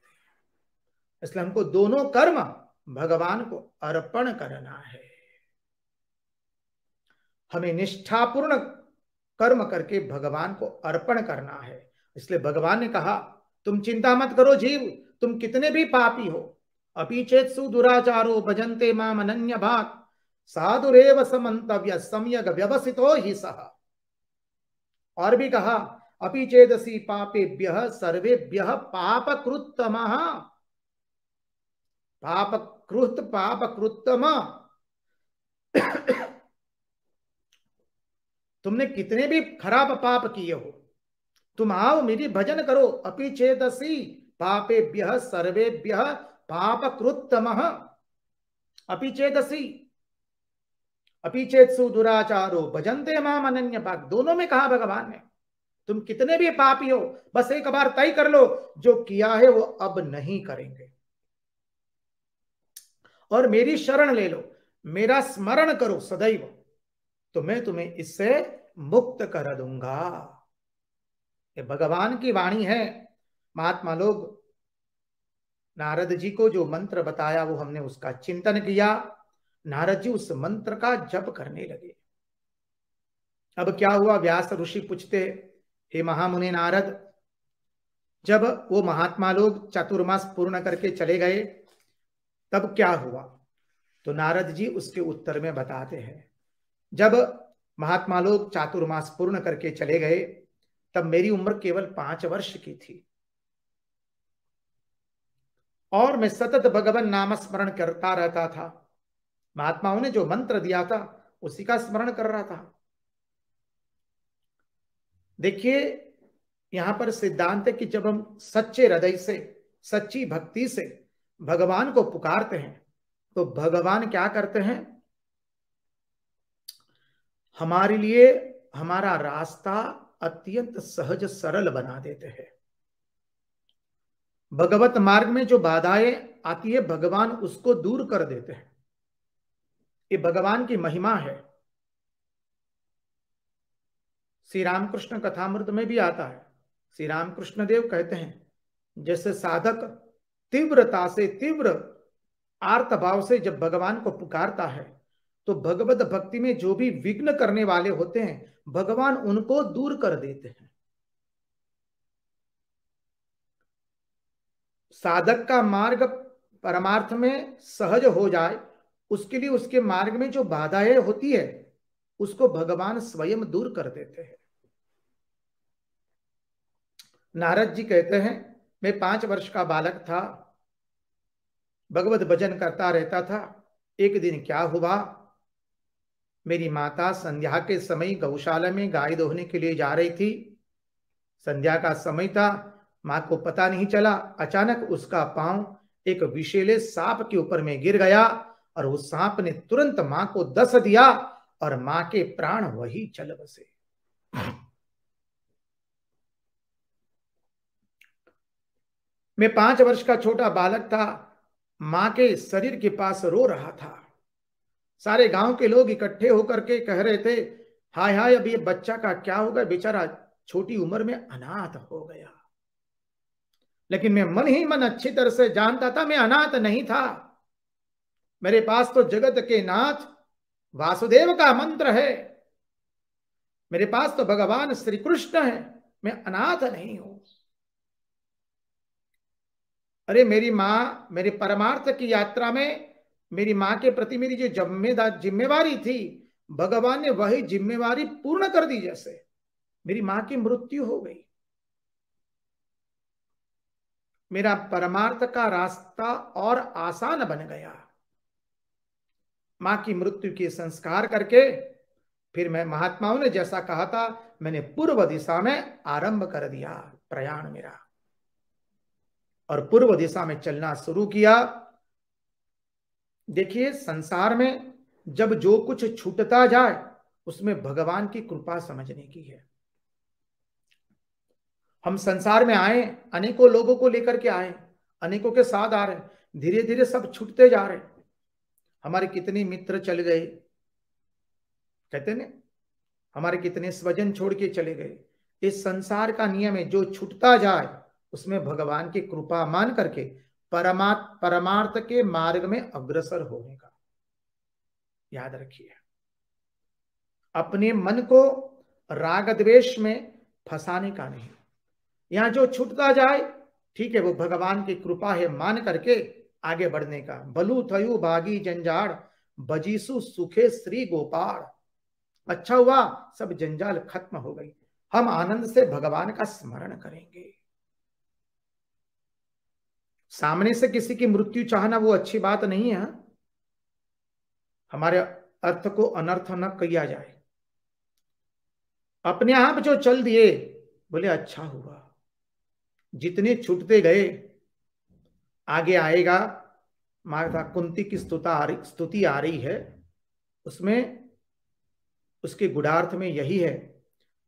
इसलिए हमको दोनों कर्म भगवान को अर्पण करना है। हमें निष्ठापूर्ण कर्म करके भगवान को अर्पण करना है। इसलिए भगवान ने कहा, तुम चिंता मत करो जीव, तुम कितने भी पापी हो, अपि चेत्सु दुराचारो भजन्ते माम अनन्य भाग साधुरेव समन्तव्य सम्यग व्यवसितो हि सः। और भी कहा, अपि चेदसि पापेभ्यः सर्वेभ्यः पापकृत्तमः। पापकृत्तम तुमने कितने भी खराब पाप किए हो, तुम आओ मेरी भजन करो। अपि चेदसि पापेभ्यः सर्वेभ्यः पापकृत्तमः। अपि चेदसि, अपि चेत्सु दुराचारो भजन्ते माम अनन्य भाग, दोनों में कहा भगवान ने। तुम कितने भी पापी हो, बस एक बार तय कर लो, जो किया है वो अब नहीं करेंगे, और मेरी शरण ले लो, मेरा स्मरण करो सदैव, तो मैं तुम्हें इससे मुक्त कर दूंगा। ये भगवान की वाणी है। महात्मा लोग, नारद जी को जो मंत्र बताया वो हमने उसका चिंतन किया। नारद जी उस मंत्र का जप करने लगे। अब क्या हुआ, व्यास ऋषि पूछते, हे महामुनि नारद, जब वो महात्मा लोग चातुर्मास पूर्ण करके चले गए तब क्या हुआ? तो नारद जी उसके उत्तर में बताते हैं, जब महात्मा लोग चातुर्मास पूर्ण करके चले गए तब मेरी उम्र केवल 5 वर्ष की थी, और मैं सतत भगवान नाम स्मरण करता रहता था। महात्माओं ने जो मंत्र दिया था उसी का स्मरण कर रहा था। देखिए, यहां पर सिद्धांत है कि जब हम सच्चे हृदय से, सच्ची भक्ति से भगवान को पुकारते हैं तो भगवान क्या करते हैं, हमारे लिए हमारा रास्ता अत्यंत सहज सरल बना देते हैं। भगवत मार्ग में जो बाधाएं आती है भगवान उसको दूर कर देते हैं। ये भगवान की महिमा है। श्री रामकृष्ण कथामृत में भी आता है, श्री रामकृष्ण देव कहते हैं, जैसे साधक तीव्रता से, तीव्र आर्त भाव से जब भगवान को पुकारता है तो भगवत भक्ति में जो भी विघ्न करने वाले होते हैं भगवान उनको दूर कर देते हैं। साधक का मार्ग परमार्थ में सहज हो जाए, उसके लिए उसके मार्ग में जो बाधाएं होती है उसको भगवान स्वयं दूर कर देते हैं। नारद जी कहते हैं, मैं 5 वर्ष का बालक था, भगवत भजन करता रहता था। एक दिन क्या हुआ, मेरी माता संध्या के समय गौशाला में गाय दोहने के लिए जा रही थी। संध्या का समय था, मां को पता नहीं चला, अचानक उसका पांव एक विषैले सांप के ऊपर में गिर गया और उस सांप ने तुरंत मां को दस दिया और मां के प्राण वही चल बसे। मैं 5 वर्ष का छोटा बालक था, मां के शरीर के पास रो रहा था। सारे गांव के लोग इकट्ठे होकर के कह रहे थे, हाय हाय, अब ये बच्चा का क्या होगा, बेचारा छोटी उम्र में अनाथ हो गया। लेकिन मैं मन ही मन अच्छी तरह से जानता था मैं अनाथ नहीं था। मेरे पास तो जगत के नाथ वासुदेव का मंत्र है, मेरे पास तो भगवान श्री कृष्ण है, मैं अनाथ नहीं हूं। अरे मेरी माँ, मेरे परमार्थ की यात्रा में मेरी माँ के प्रति मेरी जो जिम्मेवारी थी, भगवान ने वही जिम्मेवारी पूर्ण कर दी। जैसे मेरी माँ की मृत्यु हो गई, मेरा परमार्थ का रास्ता और आसान बन गया। माँ की मृत्यु के संस्कार करके फिर मैं, महात्माओं ने जैसा कहा था, मैंने पूर्व दिशा में आरंभ कर दिया प्रयाण मेरा, और पूर्व दिशा में चलना शुरू किया। देखिए, संसार में जब जो कुछ छूटता जाए उसमें भगवान की कृपा समझने की है। हम संसार में आए, अनेकों लोगों को लेकर के आए, अनेकों के साथ आ रहे, धीरे धीरे सब छूटते जा रहे। हमारे कितने मित्र चल गए, कहते ने, हमारे कितने स्वजन छोड़ के चले गए। इस संसार का नियम है, जो छूटता जाए उसमें भगवान की कृपा मान करके परमार्थ के मार्ग में अग्रसर होने का याद रखिए। अपने मन को राग द्वेष में फंसाने का नहीं। यहां जो छूटता जाए ठीक है, वो भगवान की कृपा है मान करके आगे बढ़ने का। बलू थयु भागी जंजाड़, बजीसु सुखे श्री गोपाल। अच्छा हुआ, सब जंजाल खत्म हो गई, हम आनंद से भगवान का स्मरण करेंगे। सामने से किसी की मृत्यु चाहना वो अच्छी बात नहीं है। हमारे अर्थ को अनर्थ न किया जाए। अपने आप जो चल दिए, बोले अच्छा हुआ। जितने छूटते गए, आगे आएगा। माता कुंती की स्तुति आ रही है, उसमें उसके गुणार्थ में यही है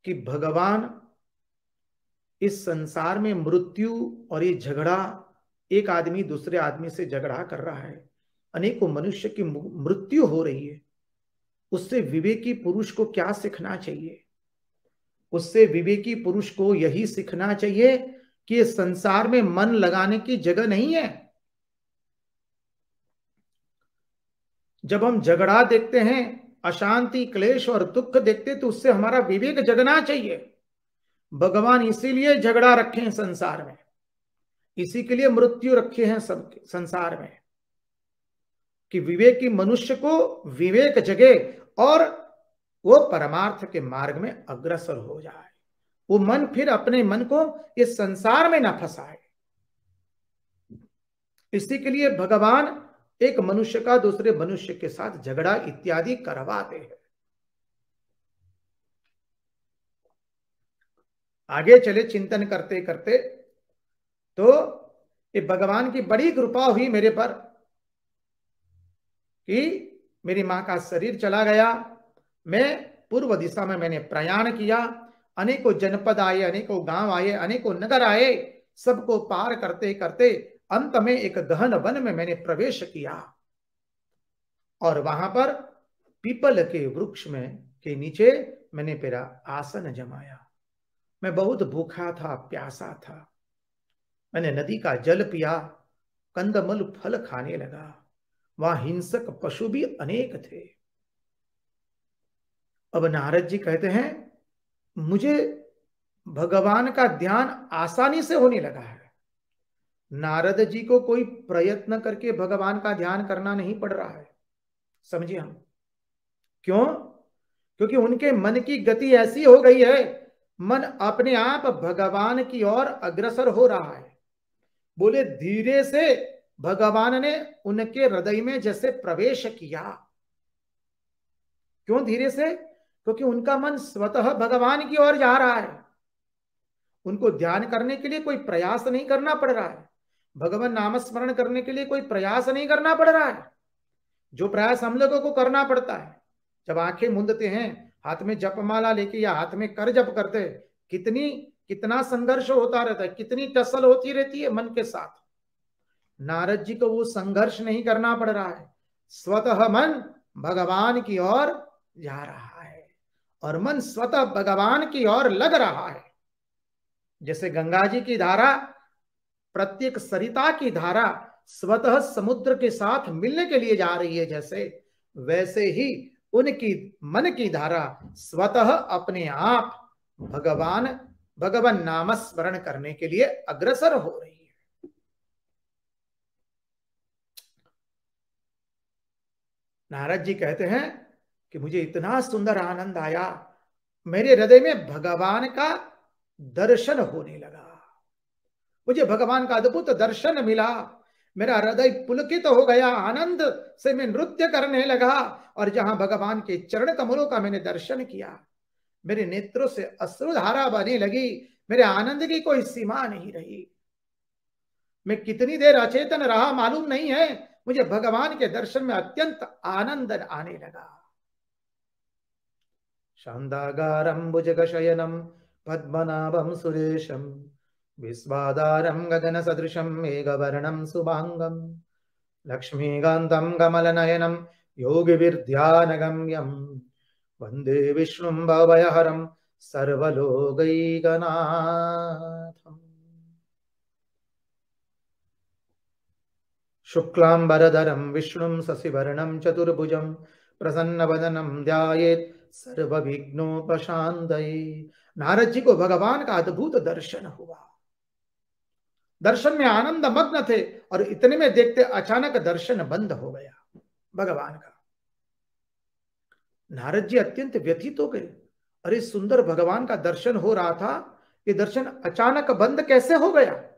कि भगवान इस संसार में मृत्यु और ये झगड़ा, एक आदमी दूसरे आदमी से झगड़ा कर रहा है, अनेकों मनुष्य की मृत्यु हो रही है, उससे विवेकी पुरुष को क्या सीखना चाहिए? उससे विवेकी पुरुष को यही सीखना चाहिए कि इस संसार में मन लगाने की जगह नहीं है। जब हम झगड़ा देखते हैं, अशांति, क्लेश और दुख देखते, तो उससे हमारा विवेक जगना चाहिए। भगवान इसीलिए झगड़ा रखे हैं संसार में, इसी के लिए मृत्यु रखे हैं सब संसार में, कि विवेकी मनुष्य को विवेक जगे और वो परमार्थ के मार्ग में अग्रसर हो जाए, वो मन फिर अपने मन को इस संसार में न फंसाए। इसी के लिए भगवान एक मनुष्य का दूसरे मनुष्य के साथ झगड़ा इत्यादि करवाते हैं। आगे चले चिंतन करते करते, तो ये भगवान की बड़ी कृपा हुई मेरे पर कि मेरी मां का शरीर चला गया। मैं पूर्व दिशा में मैंने प्रयाण किया, अनेकों जनपद आए, अनेकों गांव आए, अनेकों नगर आए, सबको पार करते करते अंत में एक गहन वन में मैंने प्रवेश किया और वहां पर पीपल के वृक्ष में के नीचे मैंने मेरा आसन जमाया। मैं बहुत भूखा था, प्यासा था। मैंने नदी का जल पिया, कंदमूल फल खाने लगा। वहां हिंसक पशु भी अनेक थे। अब नारद जी कहते हैं, मुझे भगवान का ध्यान आसानी से होने लगा है। नारद जी को कोई प्रयत्न करके भगवान का ध्यान करना नहीं पड़ रहा है, समझिए हम। क्यों? क्योंकि उनके मन की गति ऐसी हो गई है, मन अपने आप भगवान की ओर अग्रसर हो रहा है। बोले धीरे से भगवान ने उनके हृदय में जैसे प्रवेश किया। क्यों धीरे से? क्योंकि उनका मन स्वतः भगवान की ओर जा रहा है। उनको ध्यान करने के लिए कोई प्रयास नहीं करना पड़ रहा है, भगवान नाम स्मरण करने के लिए कोई प्रयास नहीं करना पड़ रहा है। जो प्रयास हम लोगों को करना पड़ता है, जब आंखें मूंदते हैं, हाथ में जपमाला लेके या हाथ में कर जप करते, कितना संघर्ष होता रहता है, कितनी टसल होती रहती है मन के साथ। नारद जी को वो संघर्ष नहीं करना पड़ रहा है, स्वतः मन भगवान की ओर जा रहा है और मन स्वतः भगवान की ओर लग रहा है। जैसे गंगा जी की धारा, प्रत्येक सरिता की धारा स्वतः समुद्र के साथ मिलने के लिए जा रही है, वैसे ही उनकी मन की धारा स्वतः अपने आप भगवान नाम स्मरण करने के लिए अग्रसर हो रही है। नारद जी कहते हैं कि मुझे इतना सुंदर आनंद आया, मेरे हृदय में भगवान का दर्शन होने लगा। मुझे भगवान का अद्भुत दर्शन मिला, मेरा हृदय पुलकित हो गया, आनंद से मैं नृत्य करने लगा। और जहां भगवान के चरण कमलों का मैंने दर्शन किया, मेरे नेत्रों से अश्रुधारा बहने लगी, मेरे आनंद की कोई सीमा नहीं रही। मैं कितनी देर अचेतन रहा मालूम नहीं है, मुझे भगवान के दर्शन में अत्यंत आनंद आने लगा। शांताकारं भुजगशयनं पद्मनाभं सुरेशं विश्वाधारं गगनसदृशं मेघवर्णं शुभांगं लक्ष्मीकान्तं कमलनयनं योगिविद्यानगम्यं वन्दे विष्णुं भवभयहरं सर्वलोकैकनाथम्। शुक्लांबरधरं विष्णुं शशिवर्णं चतुर्भुजं प्रसन्नवदनं ध्यायेत् सर्वविघ्नोपशान्तये। नारद जी को भगवान का अद्भुत दर्शन हुआ, दर्शन में आनंद मग्न थे और इतने में देखते अचानक दर्शन बंद हो गया भगवान का। नारद जी अत्यंत व्यथित हो गए, अरे सुंदर भगवान का दर्शन हो रहा था, ये दर्शन अचानक बंद कैसे हो गया?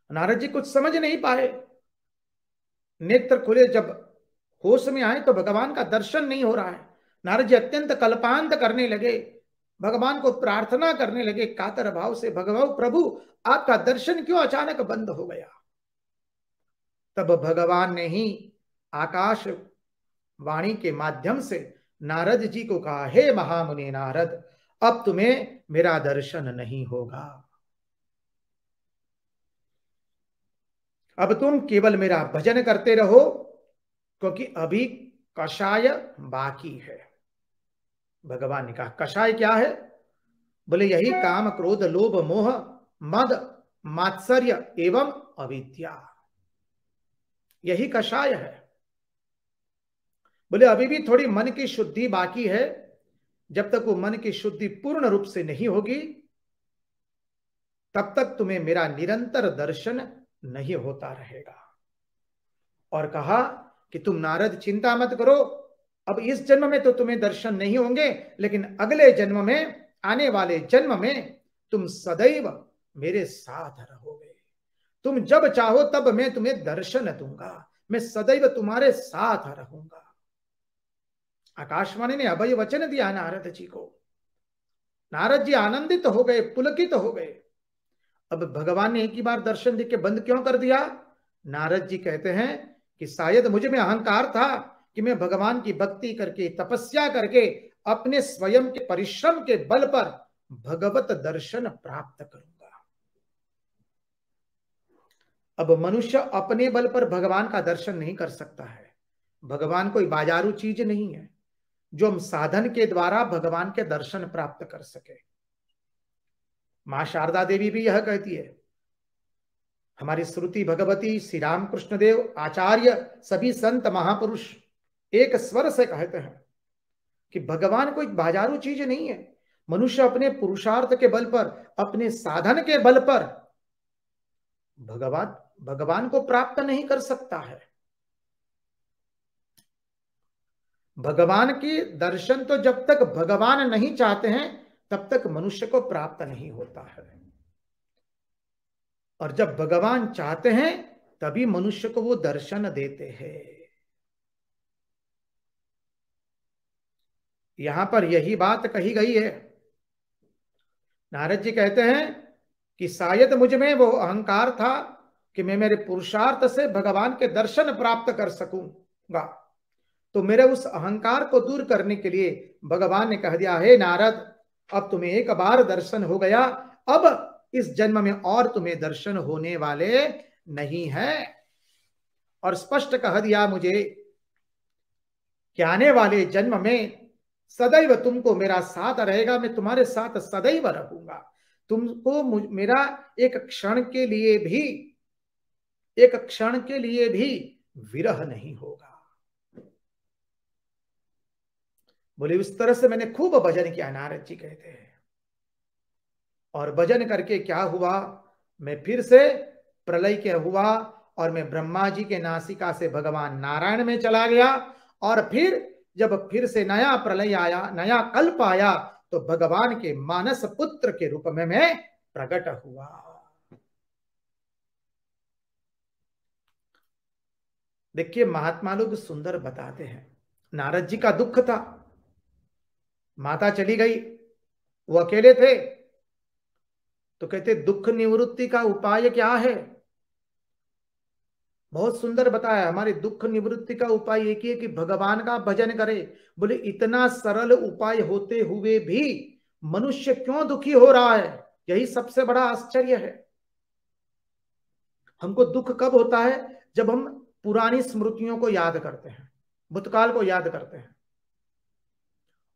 नारद जी कुछ समझ नहीं पाए। नेत्र खुले, जब होश में आए तो भगवान का दर्शन नहीं हो रहा है। नारद जी अत्यंत कल्पांत करने लगे, भगवान को प्रार्थना करने लगे कातर भाव से, भगवान प्रभु आपका दर्शन क्यों अचानक बंद हो गया? तब भगवान ने ही आकाश वाणी के माध्यम से नारद जी को कहा, हे महामुनि नारद, अब तुम्हें मेरा दर्शन नहीं होगा। अब तुम केवल मेरा भजन करते रहो, क्योंकि अभी कषाय बाकी है। भगवान ने कहा कषाय क्या है? बोले यही काम क्रोध लोभ मोह मद मात्सर्य एवं अविद्या, यही कषाय है। बोले अभी भी थोड़ी मन की शुद्धि बाकी है। जब तक वो मन की शुद्धि पूर्ण रूप से नहीं होगी, तब तक तुम्हें मेरा निरंतर दर्शन नहीं होता रहेगा। और कहा कि तुम नारद चिंता मत करो, अब इस जन्म में तो तुम्हें दर्शन नहीं होंगे, लेकिन अगले जन्म में, आने वाले जन्म में तुम सदैव मेरे साथ रहोगे। तुम जब चाहो तब मैं तुम्हें दर्शन दूंगा, मैं सदैव तुम्हारे साथ रहूंगा। आकाशवाणी ने अभय वचन दिया नारद जी को। नारद जी आनंदित हो गए, पुलकित हो गए। अब भगवान ने एक ही बार दर्शन देके बंद क्यों कर दिया? नारद जी कहते हैं कि शायद मुझ में अहंकार था कि मैं भगवान की भक्ति करके, तपस्या करके, अपने स्वयं के परिश्रम के बल पर भगवत दर्शन प्राप्त करूंगा। अब मनुष्य अपने बल पर भगवान का दर्शन नहीं कर सकता है। भगवान कोई बाजारू चीज नहीं है जो हम साधन के द्वारा भगवान के दर्शन प्राप्त कर सके। मां शारदा देवी भी यह कहती है, हमारी श्रुति भगवती, श्री रामकृष्ण देव, आचार्य, सभी संत महापुरुष एक स्वर से कहते हैं कि भगवान कोई बाजारू चीज नहीं है। मनुष्य अपने पुरुषार्थ के बल पर, अपने साधन के बल पर भगवान को प्राप्त नहीं कर सकता है। भगवान की दर्शन तो जब तक भगवान नहीं चाहते हैं तब तक मनुष्य को प्राप्त नहीं होता है, और जब भगवान चाहते हैं तभी मनुष्य को वो दर्शन देते हैं। यहां पर यही बात कही गई है। नारद जी कहते हैं कि शायद मुझ में वो अहंकार था कि मैं मेरे पुरुषार्थ से भगवान के दर्शन प्राप्त कर सकूंगा, तो मेरे उस अहंकार को दूर करने के लिए भगवान ने कह दिया, हे नारद, अब तुम्हें एक बार दर्शन हो गया, अब इस जन्म में और तुम्हें दर्शन होने वाले नहीं है। और स्पष्ट कह दिया मुझे कि आने वाले जन्म में सदैव तुमको मेरा साथ रहेगा, मैं तुम्हारे साथ सदैव रहूंगा। तुमको मेरा एक क्षण के लिए भी विरह नहीं होगा। बोले इस तरह से मैंने खूब भजन किया, नारद जी कहते हैं। और भजन करके क्या हुआ, मैं फिर से प्रलय के हुआ और मैं ब्रह्मा जी के नासिका से भगवान नारायण में चला गया। और फिर जब फिर से नया प्रलय आया, नया कल्प आया, तो भगवान के मानस पुत्र के रूप में मैं प्रकट हुआ। देखिए महात्मा लोग सुंदर बताते हैं। नारद जी का दुख था, माता चली गई, वो अकेले थे, तो कहते दुख निवृत्ति का उपाय क्या है? बहुत सुंदर बताया। हमारी दुख निवृत्ति का उपाय एक ही है कि भगवान का भजन करे। बोले इतना सरल उपाय होते हुए भी मनुष्य क्यों दुखी हो रहा है? यही सबसे बड़ा आश्चर्य है। हमको दुख कब होता है? जब हम पुरानी स्मृतियों को याद करते हैं, भूतकाल को याद करते हैं।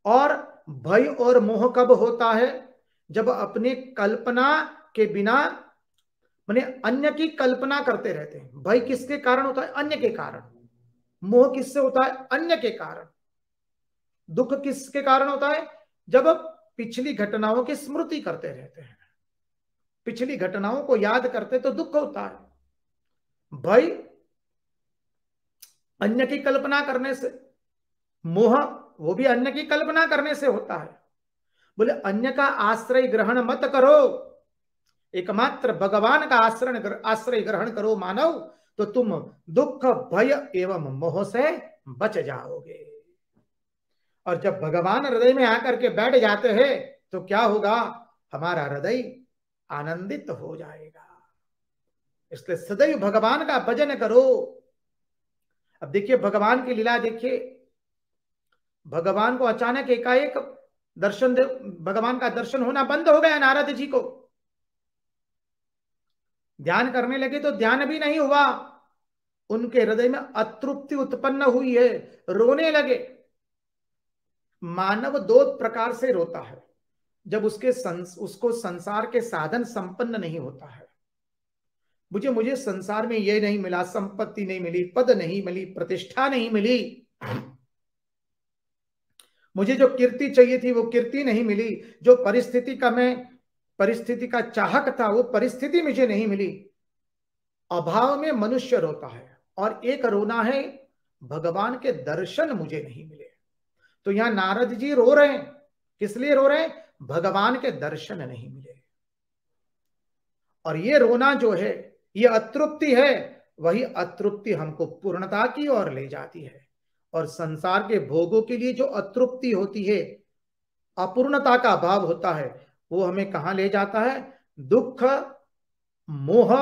और भय और मोह कब होता है? जब अपने कल्पना के बिना, माने अन्य की कल्पना करते रहते हैं। भय किसके कारण होता है? अन्य के कारण। मोह किससे होता है? अन्य के कारण। दुख किसके कारण होता है? जब पिछली घटनाओं की स्मृति करते रहते हैं, पिछली घटनाओं को याद करते तो दुख होता है। भय अन्य की कल्पना करने से, मोह वो भी अन्य की कल्पना करने से होता है। बोले अन्य का आश्रय ग्रहण मत करो, एकमात्र भगवान का आश्रय ग्रहण करो मानव, तो तुम दुख भय एवं मोह से बच जाओगे। और जब भगवान हृदय में आकर के बैठ जाते हैं तो क्या होगा? हमारा हृदय आनंदित हो जाएगा। इसलिए सदैव भगवान का भजन करो। अब देखिए भगवान की लीला देखिए। भगवान को अचानक एकाएक भगवान का दर्शन होना बंद हो गया नारद जी को। ध्यान करने लगे तो ध्यान भी नहीं हुआ, उनके हृदय में अतृप्ति उत्पन्न हुई है, रोने लगे। मानव दो प्रकार से रोता है, जब उसको संसार के साधन संपन्न नहीं होता है। मुझे संसार में ये नहीं मिला, संपत्ति नहीं मिली, पद नहीं मिली, प्रतिष्ठा नहीं मिली, मुझे जो कीर्ति चाहिए थी वो कीर्ति नहीं मिली, जो परिस्थिति का चाहक था वो परिस्थिति मुझे नहीं मिली। अभाव में मनुष्य रोता है। और एक रोना है भगवान के दर्शन मुझे नहीं मिले। तो यहां नारद जी रो रहे हैं, किस लिए रो रहे हैं? भगवान के दर्शन नहीं मिले। और ये रोना जो है, ये अतृप्ति है, वही अतृप्ति हमको पूर्णता की ओर ले जाती है। और संसार के भोगों के लिए जो अतृप्ति होती है, अपूर्णता का अभाव होता है, वो हमें कहां ले जाता है? दुख, मोह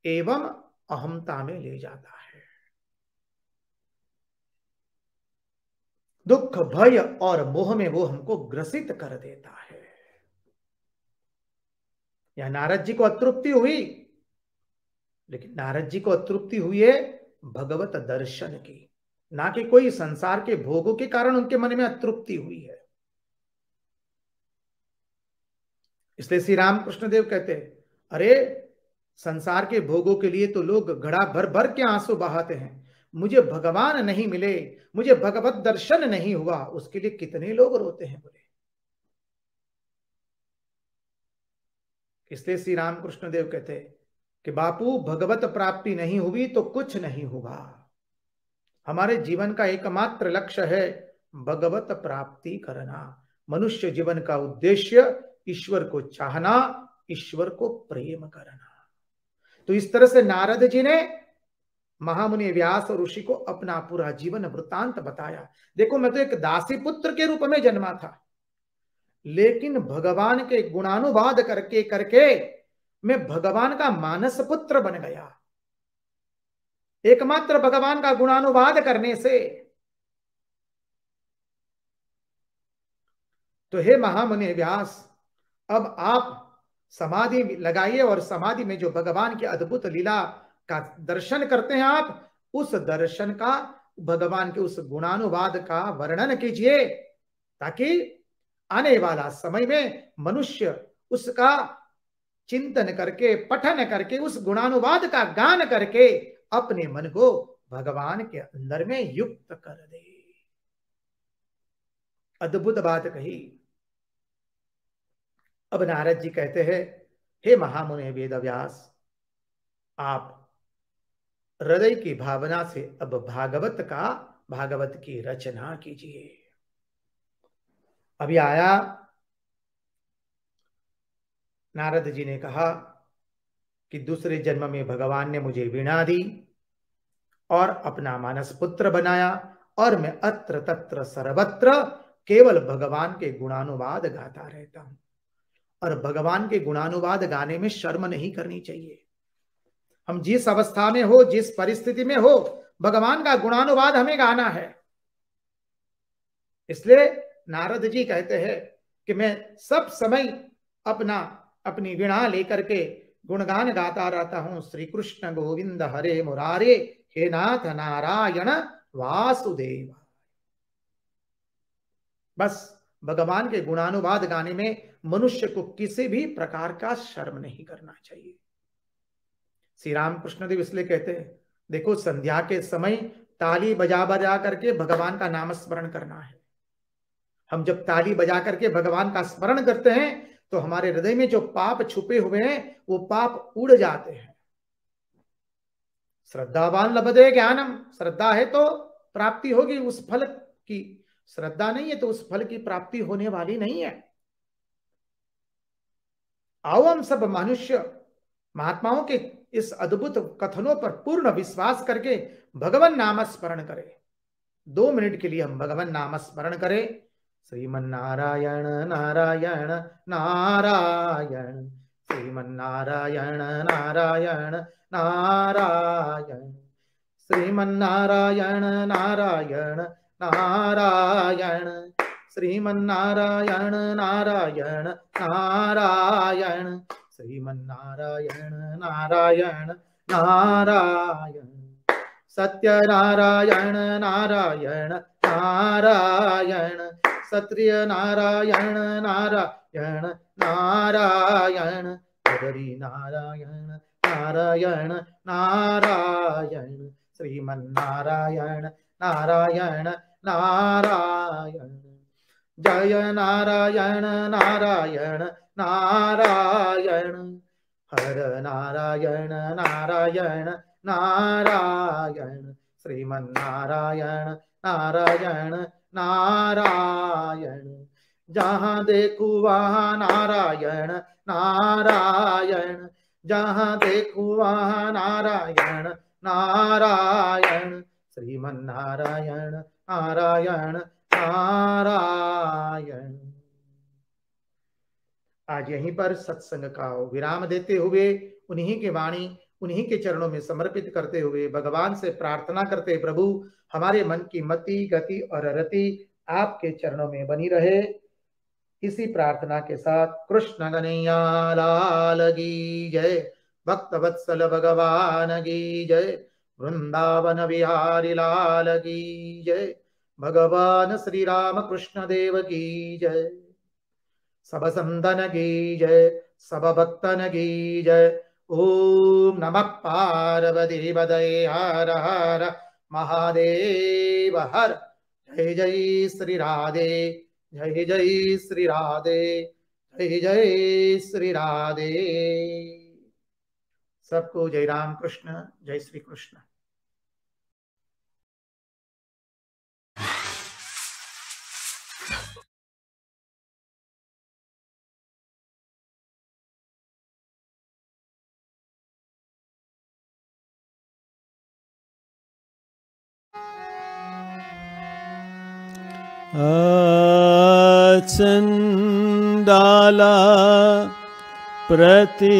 एवं अहमता में ले जाता है। दुख, भय और मोह में वो हमको ग्रसित कर देता है। या नारद जी को अतृप्ति हुई, लेकिन नारद जी को अतृप्ति हुई है भगवत दर्शन की, ना कि कोई संसार के भोगों के कारण उनके मन में अतृप्ति हुई है। इसलिए श्री रामकृष्ण देव कहते हैं, अरे संसार के भोगों के लिए तो लोग घड़ा भर भर के आंसू बहाते हैं, मुझे भगवान नहीं मिले, मुझे भगवत दर्शन नहीं हुआ, उसके लिए कितने लोग रोते हैं बोले। इसलिए श्री रामकृष्ण देव कहते हैं कि बापू, भगवत प्राप्ति नहीं हुई तो कुछ नहीं हुआ। हमारे जीवन का एकमात्र लक्ष्य है भगवत प्राप्ति करना। मनुष्य जीवन का उद्देश्य ईश्वर को चाहना, ईश्वर को प्रेम करना। तो इस तरह से नारद जी ने महामुनि व्यास ऋषि को अपना पूरा जीवन वृत्तांत बताया। देखो, मैं तो एक दासी पुत्र के रूप में जन्मा था, लेकिन भगवान के गुणानुवाद करके करके मैं भगवान का मानस पुत्र बन गया। एकमात्र भगवान का गुणानुवाद करने से। तो हे महामुनि व्यास, अब आप समाधि लगाइए और समाधि में जो भगवान की अद्भुत लीला का दर्शन करते हैं आप, उस दर्शन का, भगवान के उस गुणानुवाद का वर्णन कीजिए, ताकि आने वाला समय में मनुष्य उसका चिंतन करके, पठन करके, उस गुणानुवाद का गान करके अपने मन को भगवान के अंदर में युक्त कर दे। अद्भुत बात कही। अब नारद जी कहते हैं, हे महामुनि वेदव्यास, आप हृदय की भावना से अब भागवत की रचना कीजिए। अभी आया, नारद जी ने कहा कि दूसरे जन्म में भगवान ने मुझे वीणा दी और अपना मानस पुत्र बनाया, और मैं अत्र तत्र सर्वत्र केवल भगवान के गुणानुवाद गाता रहता हूं। और भगवान के गुणानुवाद गाने में शर्म नहीं करनी चाहिए। हम जिस अवस्था में हो, जिस परिस्थिति में हो, भगवान का गुणानुवाद हमें गाना है। इसलिए नारद जी कहते हैं कि मैं सब समय अपनी वीणा लेकर के गुणगान गाता रहता हूं। श्री कृष्ण गोविंद हरे मुरारे, हे नाथ नारायण वासुदेव। बस भगवान के गुणानुवाद गाने में मनुष्य को किसी भी प्रकार का शर्म नहीं करना चाहिए। श्री रामकृष्ण देव इसलिए कहते हैं, देखो, संध्या के समय ताली बजा बजा करके भगवान का नाम स्मरण करना है। हम जब ताली बजा करके भगवान का स्मरण करते हैं तो हमारे हृदय में जो पाप छुपे हुए हैं वो पाप उड़ जाते हैं। श्रद्धावान लभते ज्ञानम, श्रद्धा है तो प्राप्ति होगी उस फल की, श्रद्धा नहीं है तो उस फल की प्राप्ति होने वाली नहीं है। आओ हम सब मनुष्य महात्माओं के इस अद्भुत कथनों पर पूर्ण विश्वास करके भगवान नाम स्मरण करें। 2 मिनट के लिए हम भगवान नाम स्मरण करें। श्रीमन्नारायण नारायण नारायण, श्रीमन्नारायण नारायण नारायण, श्रीमन्नारायण नारायण नारायण, श्रीमन्नारायण नारायण नारायण, श्रीमन्नारायण नारायण नारायण, सत्यनारायण नारायण नारायण, क्षत्रिय नारायण नारायण नारायण, बदरी नारायण नारायण नारायण, श्रीमन्नारायण नारायण नारायण, जय नारायण नारायण नारायण, हर नारायण नारायण नारायण, श्रीमन्नारायण नारायण नारायण, जहाँ देखूं वहाँ नारायण नारायण, जहाँ देखूं वहाँ नारायण नारायण, श्रीमन्नारायण नारायण नारायण। आज यहीं पर सत्संग का विराम देते हुए उन्हीं के वाणी उन्हीं के चरणों में समर्पित करते हुए भगवान से प्रार्थना करते, प्रभु हमारे मन की मति गति और रति आपके चरणों में बनी रहे। इसी प्रार्थना के साथ कृष्ण कन्हैया लाल की जय, भक्त वत्सल भगवान की जय, वृंदावन बिहारी लाल की जय, भगवान श्री राम कृष्ण देव की जय, सब संतन की जय, सब भक्तन की जय। ओम नमः पार्वती पतये हर हर महादेव हर। जय जय श्री राधे, जय जय श्री राधे, जय जय श्री राधे। सबको जय राम कृष्ण, जय श्री कृष्ण। चंडाला प्रतिहतरयो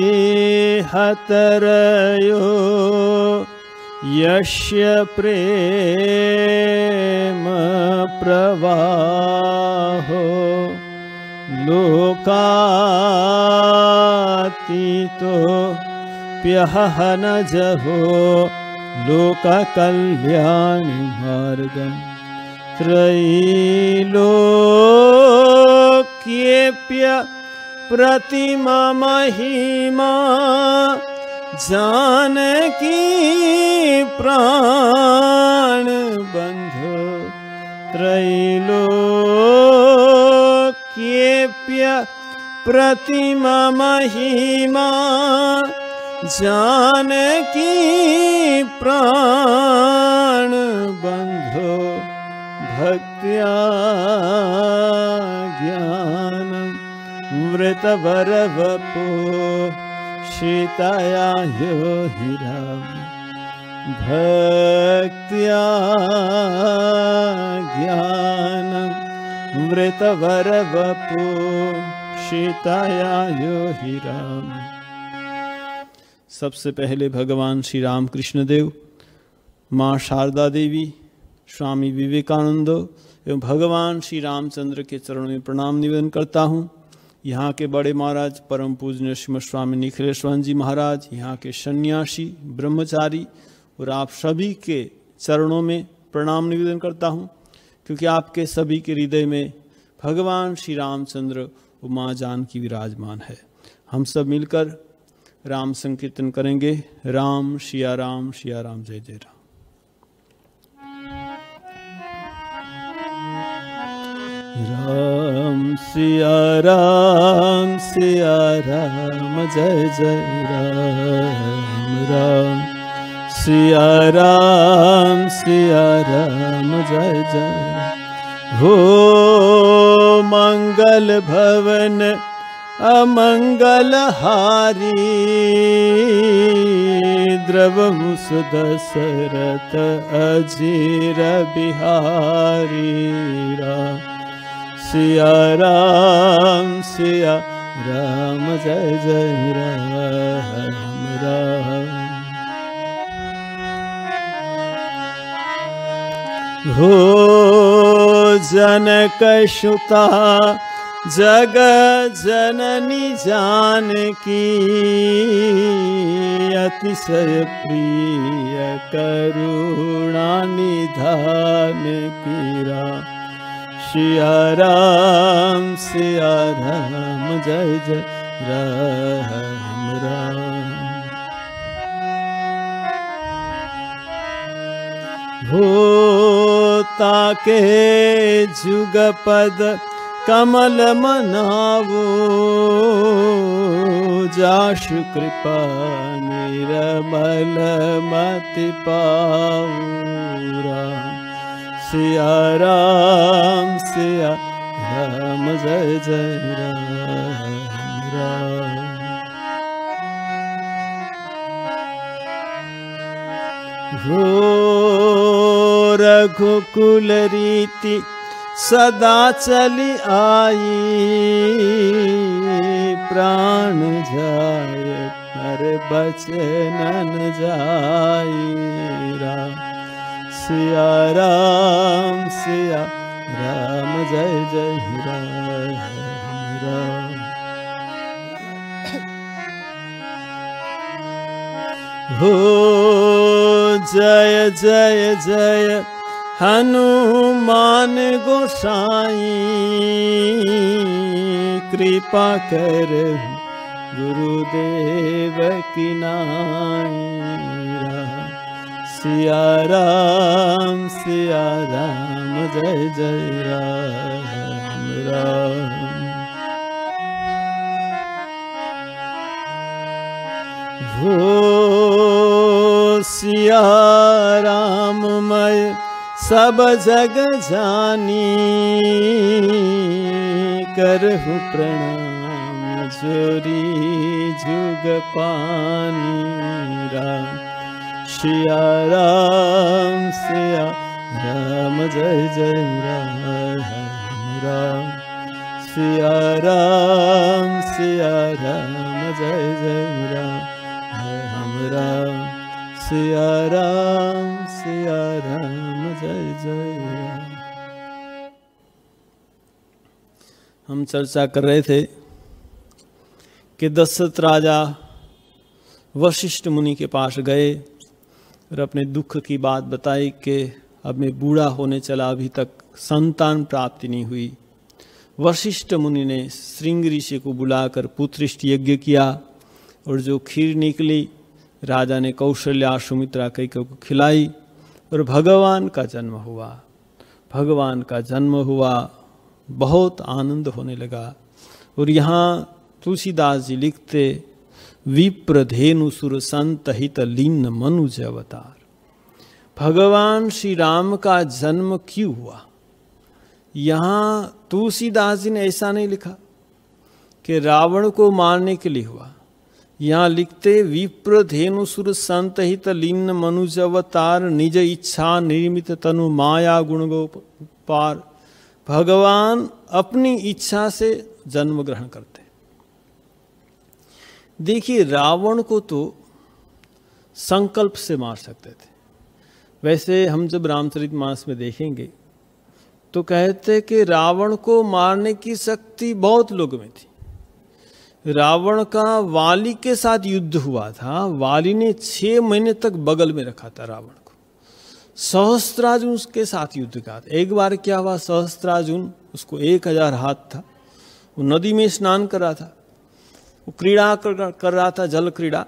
यस्य प्रेम प्रवाहो लोकातीतो प्यहनजहो लोककल्याणी मार्गम् त्रैलोक्येऽप्य प्रतिमा महिमा जानकी प्राण बंधु त्रैलोक्येऽप्य प्रतिमा महिमा जानकी प्राण बंधु भक्त्या ज्ञानं वृतवरवपो शीतया योहिरा भक्त्या ज्ञानं वृतवरवपो शीतया योहिरा। सबसे पहले भगवान श्री राम कृष्ण देव, माँ शारदा देवी, स्वामी विवेकानंद एवं भगवान श्री रामचंद्र के चरणों में प्रणाम निवेदन करता हूँ। यहाँ के बड़े महाराज परम पूज्य श्रीमद स्वामी निखिलेश्वर जी महाराज, यहाँ के सन्यासी ब्रह्मचारी और आप सभी के चरणों में प्रणाम निवेदन करता हूँ, क्योंकि आपके सभी के हृदय में भगवान श्री रामचंद्र और माँ जानकी विराजमान है। हम सब मिलकर राम संकीर्तन करेंगे। राम सिया राम, जय जय राम। राम सिया राम, जय जय राम। राम सिया राम, जय जय। हो मंगल भवन अमंगल हारी, द्रवहु सुदशरथ अजीर बिहारी। राम सिया राम, जय जय राम। राम हो जनक सुता जग जननी जानकी, अतिशय प्रिय करुणा निधान कीरा। सिया राम जय जय राम राम। भूता के जुगपद कमल मनावो, जाशु कृपा निर्मल मति पाऊरा। सिया राम जय जय राम राम। हो रघुकुल रीति सदा चली आई, प्राण जाय पर बचन जाईरा। सिया राम जय जय राम राम। हो जय जय जय हनुमान गोसाई, कृपा कर गुरुदेव की नाई। सिया राम जय जय राम राम। हो सिया राम मैं सब जग जानी, करहु प्रणाम जोरी जुग पानी। सिया राम जय जय राम राम। सिया राम जय जय राम राम। सिया राम जय जय राम। हम चर्चा कर रहे थे कि दशरथ राजा वशिष्ठ मुनि के पास गए और अपने दुख की बात बताई कि अब मैं बूढ़ा होने चला, अभी तक संतान प्राप्ति नहीं हुई। वशिष्ठ मुनि ने श्रृंग ऋषि को बुलाकर पुत्रिष्ट यज्ञ किया और जो खीर निकली राजा ने कौशल्या सुमित्रा कैकेयी को खिलाई और भगवान का जन्म हुआ। भगवान का जन्म हुआ, बहुत आनंद होने लगा। और यहाँ तुलसीदास जी लिखते, विप्रधेनु सुर संत हित लीन मनुज अवतार। भगवान श्री राम का जन्म क्यों हुआ? यहाँ तुलसीदास जी ने ऐसा नहीं लिखा कि रावण को मारने के लिए हुआ। यहाँ लिखते, विप्रधेनु सुर संत हित लीन मनुज अवतार, निज इच्छा निर्मित तनु माया गुण गोपार। भगवान अपनी इच्छा से जन्म ग्रहण करते। देखिए, रावण को तो संकल्प से मार सकते थे। वैसे हम जब रामचरितमानस में देखेंगे तो कहते कि रावण को मारने की शक्ति बहुत लोगों में थी। रावण का वाली के साथ युद्ध हुआ था। वाली ने 6 महीने तक बगल में रखा था रावण को। सहस्त्रार्जुन उसके साथ युद्ध किया था। एक बार क्या हुआ, सहस्त्रार्जुन, उसको 1000 हाथ था, वो नदी में स्नान कर रहा था, वो क्रीड़ा कर रहा था, जल क्रीड़ा।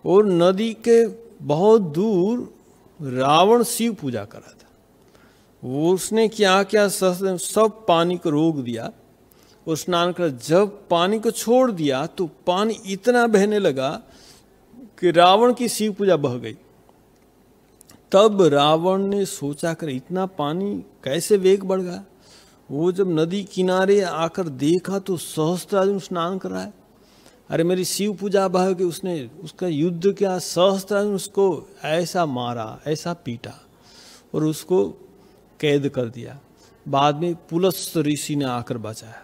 और नदी के बहुत दूर रावण शिव पूजा कर रहा था। वो उसने क्या क्या सब पानी को रोक दिया और स्नान कर, जब पानी को छोड़ दिया तो पानी इतना बहने लगा कि रावण की शिव पूजा बह गई। तब रावण ने सोचा कर इतना पानी कैसे वेग बढ़ गया। वो जब नदी किनारे आकर देखा तो सहस्त्रार्जुन स्नान कर रहा है। अरे मेरी शिव पूजा बह गई। उसने उसका युद्ध किया। सहस्त्रार्जुन उसको ऐसा मारा, ऐसा पीटा और उसको कैद कर दिया। बाद में पुलस्त्य ऋषि ने आकर बचाया।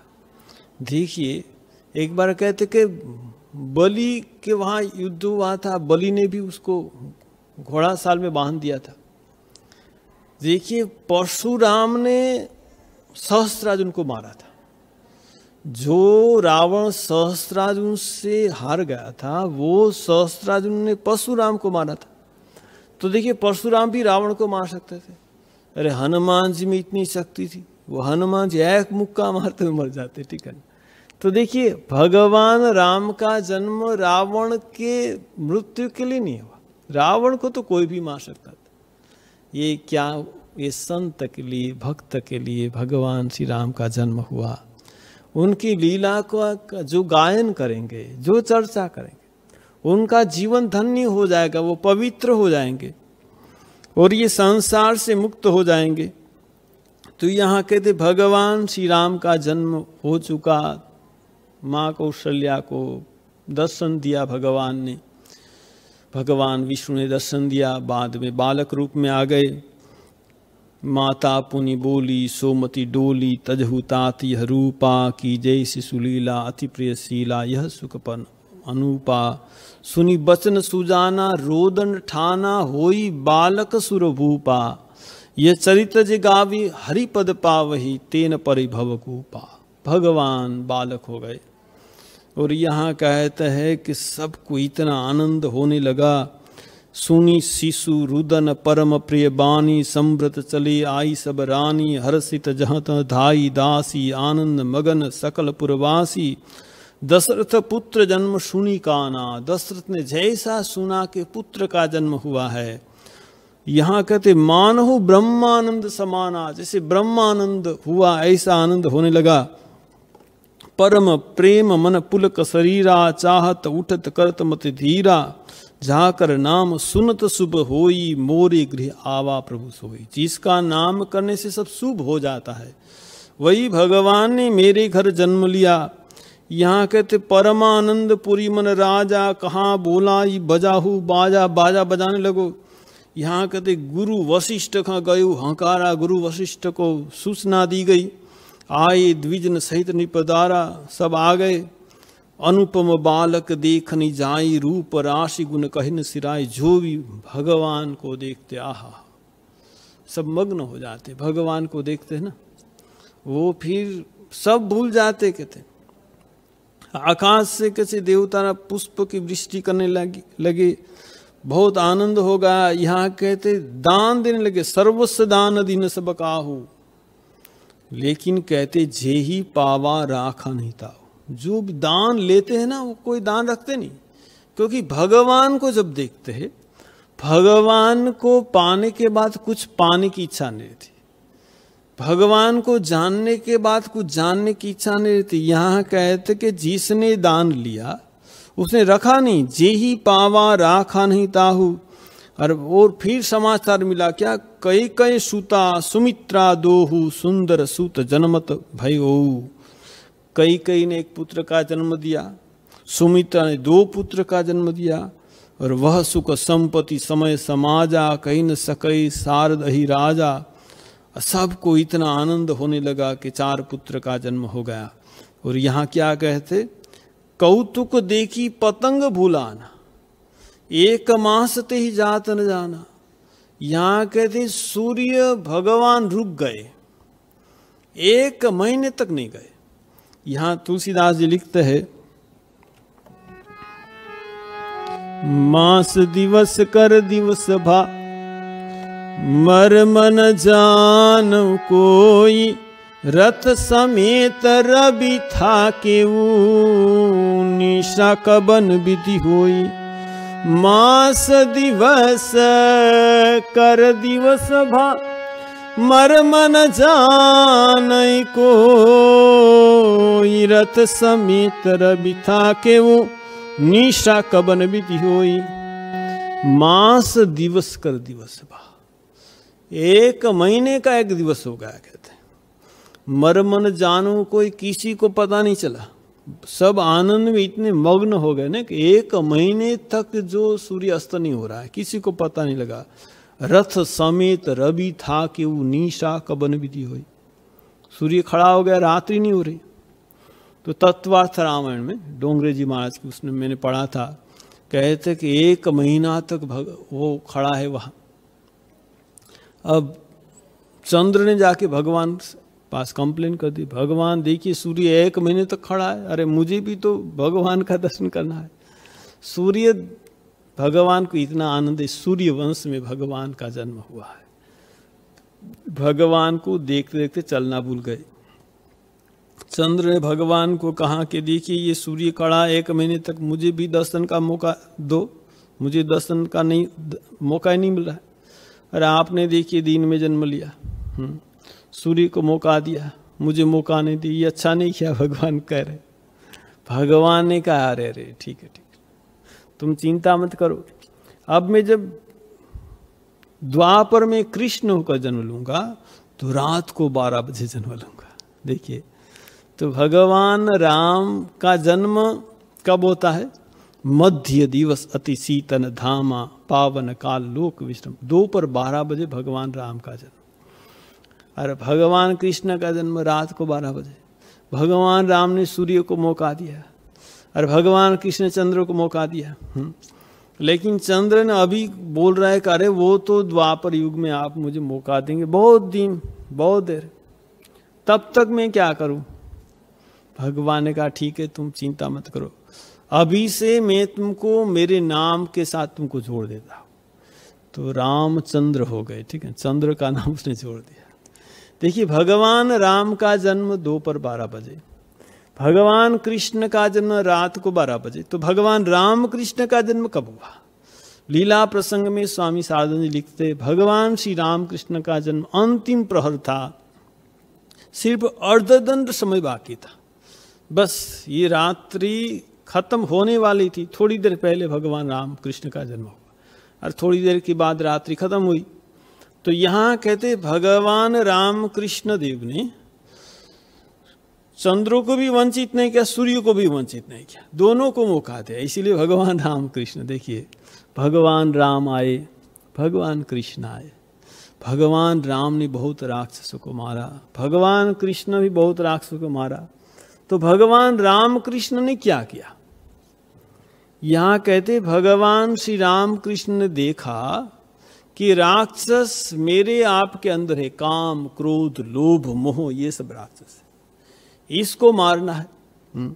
देखिए, एक बार कहते कि बलि के वहाँ युद्ध हुआ था, बलि ने भी उसको घोड़ा साल में बांध दिया था। देखिए परशुराम ने सहस्त्रार्जुन को मारा था। जो रावण सहस्त्रार्जुन से हार गया था वो सहस्त्रार्जुन ने परशुराम को मारा था। तो देखिए परशुराम भी रावण को मार सकते थे। अरे हनुमान जी में इतनी शक्ति थी, वो हनुमान जी एक मुक्का मारते हुए मर जाते, ठीक है। तो देखिए भगवान राम का जन्म रावण के मृत्यु के लिए नहीं हुआ। रावण को तो कोई भी मार सकता था। ये क्या, ये संत के लिए, भक्त के लिए भगवान श्री राम का जन्म हुआ। उनकी लीला को जो गायन करेंगे, जो चर्चा करेंगे, उनका जीवन धन्य हो जाएगा, वो पवित्र हो जाएंगे और ये संसार से मुक्त हो जाएंगे। तो यहाँ कहते भगवान श्री राम का जन्म हो चुका। माँ कौशल्या को दर्शन दिया भगवान ने, भगवान विष्णु ने दर्शन दिया। बाद में बालक रूप में आ गए। माता पुनि बोली सोमति डोली, तजहु तात यह रूपा, की जय शिशुलीला अति प्रियशीला, यह सुखपन अनुपा। सुनि बचन सुजाना, रोदन ठाना, होई बालक सुरभूपा। यह चरित जे गावी, हरिपद पावही, तेन परिभव कूपा। भगवान बालक हो गए। और यहाँ कहते हैं कि सबको इतना आनंद होने लगा। सुनी शिशु रुदन परम प्रिय बानी, संव्रत चले आई सब रानी। हर्षित जहत धाई दासी, आनंद मगन सकल पुरवासी। दशरथ पुत्र जन्म सुनी काना, दशरथ ने जैसा सुना कि पुत्र का जन्म हुआ है। यहाँ कहते मानहु ब्रह्मानंद समाना, जैसे ब्रह्मानंद हुआ ऐसा आनंद होने लगा। परम प्रेम मन पुलक शरीरा, चाहत उठत करत मत धीरा। जाकर नाम सुनत शुभ होई, मोरे गृह आवा प्रभु सोई। जिसका नाम करने से सब शुभ हो जाता है, वही भगवान ने मेरे घर जन्म लिया। यहाँ कहते परमानंद पुरी मन राजा, कहाँ बोला ये बजाहू बाजा, बाजा बजाने लगो। यहाँ कहते गुरु वशिष्ठ का गयो हंकारा, गुरु वशिष्ठ को सूचना दी गई। आए द्विजन सहित निपदारा, सब आ गए। अनुपम बालक देखनी जाई, रूप राशि गुण कहिन सिराई। जो भी भगवान को देखते आहा सब मग्न हो जाते। भगवान को देखते हैं ना, वो फिर सब भूल जाते। कहते आकाश से कैसे देवता पुष्प की वृष्टि करने लगे। बहुत आनंद होगा। यहाँ कहते दान देने लगे, सर्वस्व दान दीन सब काहू। लेकिन कहते जे ही पावा राखा नहीं था। जो भी दान लेते हैं ना वो कोई दान रखते नहीं, क्योंकि भगवान को जब देखते हैं, भगवान को पाने के बाद कुछ पाने की इच्छा नहीं रहती। भगवान को जानने के बाद कुछ जानने की इच्छा नहीं रहती। यहाँ कहते कि जिसने दान लिया उसने रखा नहीं। जे ही पावा राखा नहीं ताहू। और फिर समाचार मिला क्या, कई कई सुता सुमित्रा दोहू, सुंदर सुत जनमत भयो। कई कई ने एक पुत्र का जन्म दिया, सुमित्रा ने 2 पुत्र का जन्म दिया। और वह सुख संपत्ति समय समाजा, कहीं न सकई शारद ही राजा। सबको इतना आनंद होने लगा कि 4 पुत्र का जन्म हो गया। और यहाँ क्या कहते, कौतुक देखी पतंग भूलाना, एक मास ते ही जात न जाना। यहाँ कहते सूर्य भगवान रुक गए, 1 महीने तक नहीं गए। यहाँ तुलसीदास जी लिखते हैं, मास दिवस कर दिवस भा, मर मन जान कोई। रथ समेत रवि था केऊ, निशा कबन विधि होई। मास दिवस कर दिवस भा, मर मन जान कोई। रथ समेत रवि था केऊ, निशा कबन विधि होई। मास दिवस कर दिवस भा, 1 महीने का 1 दिवस हो गया। कहते मर मन जानो कोई, किसी को पता नहीं चला। सब आनंद में इतने मग्न हो गए ना कि 1 महीने तक जो सूर्य अस्त नहीं हो रहा है, किसी को पता नहीं लगा। रथ समेत रवि था कि वो निशा कबन विधि हुई। सूर्य खड़ा हो गया, रात्रि नहीं हो रही। तो तत्वार्थ रामायण में डोंगरे जी महाराज की उसने मैंने पढ़ा था, कहते कि 1 महीना तक वो खड़ा है वहाँ। अब चंद्र ने जाके भगवान पास कंप्लेन कर दी, भगवान देखिए सूर्य 1 महीने तक खड़ा है, अरे मुझे भी तो भगवान का दर्शन करना है। सूर्य, भगवान को इतना आनंद है, सूर्य वंश में भगवान का जन्म हुआ है। भगवान को देखते देखते चलना भूल गए। चंद्र ने भगवान को कहा कि देखिए ये सूर्य खड़ा 1 महीने तक, मुझे भी दर्शन का मौका दो, मुझे दर्शन का मौका ही नहीं मिल रहा है। अरे आपने देखिए दिन में जन्म लिया, सूर्य को मौका दिया, मुझे मौका नहीं दिया, ये अच्छा नहीं किया, भगवान कह रहे। भगवान ने कहा अरे अरे ठीक है तुम चिंता मत करो, अब मैं जब द्वापर में कृष्ण होकर जन्म लूंगा तो रात को 12 बजे जन्म लूंगा। देखिए, तो भगवान राम का जन्म कब होता है? मध्य दिवस अति शीतन धामा पावन काल लोक विश्रम, दोपहर 12 बजे भगवान राम का जन्म। अरे भगवान कृष्ण का जन्म रात को 12 बजे। भगवान राम ने सूर्य को मौका दिया, और भगवान कृष्ण चंद्र को मौका दिया। लेकिन चंद्र ने अभी बोल रहा है कि अरे वो तो द्वापर युग में आप मुझे मौका देंगे, बहुत दिन बहुत देर, तब तक मैं क्या करूं? भगवान ने कहा ठीक है तुम चिंता मत करो, अभी से मैं तुमको मेरे नाम के साथ तुमको जोड़ देता हूं। तो रामचंद्र हो गए, ठीक है, चंद्र का नाम उसने जोड़ दिया। देखिए, भगवान राम का जन्म दोपहर 12 बजे, भगवान कृष्ण का जन्म रात को 12 बजे। तो भगवान राम कृष्ण का जन्म कब हुआ? लीला प्रसंग में स्वामी शारदानंद जी लिखते, भगवान श्री राम कृष्ण का जन्म अंतिम प्रहर था, सिर्फ अर्धदंड समय बाकी था, बस ये रात्रि खत्म होने वाली थी, थोड़ी देर पहले भगवान राम कृष्ण का जन्म हुआ और थोड़ी देर के बाद रात्रि खत्म हुई। तो यहाँ कहते भगवान राम कृष्ण देव ने चंद्र को भी वंचित नहीं किया, सूर्य को भी वंचित नहीं किया, दोनों को मौका दिया। इसीलिए भगवान राम कृष्ण, देखिए भगवान राम आए, भगवान कृष्ण आए। भगवान राम ने बहुत राक्षसों को मारा, भगवान कृष्ण भी बहुत राक्षसों को मारा। तो भगवान राम कृष्ण ने क्या किया? यहाँ कहते भगवान श्री राम कृष्ण ने देखा कि राक्षस मेरे आपके अंदर है, काम क्रोध लोभ मोह, ये सब राक्षस है, इसको मारना है।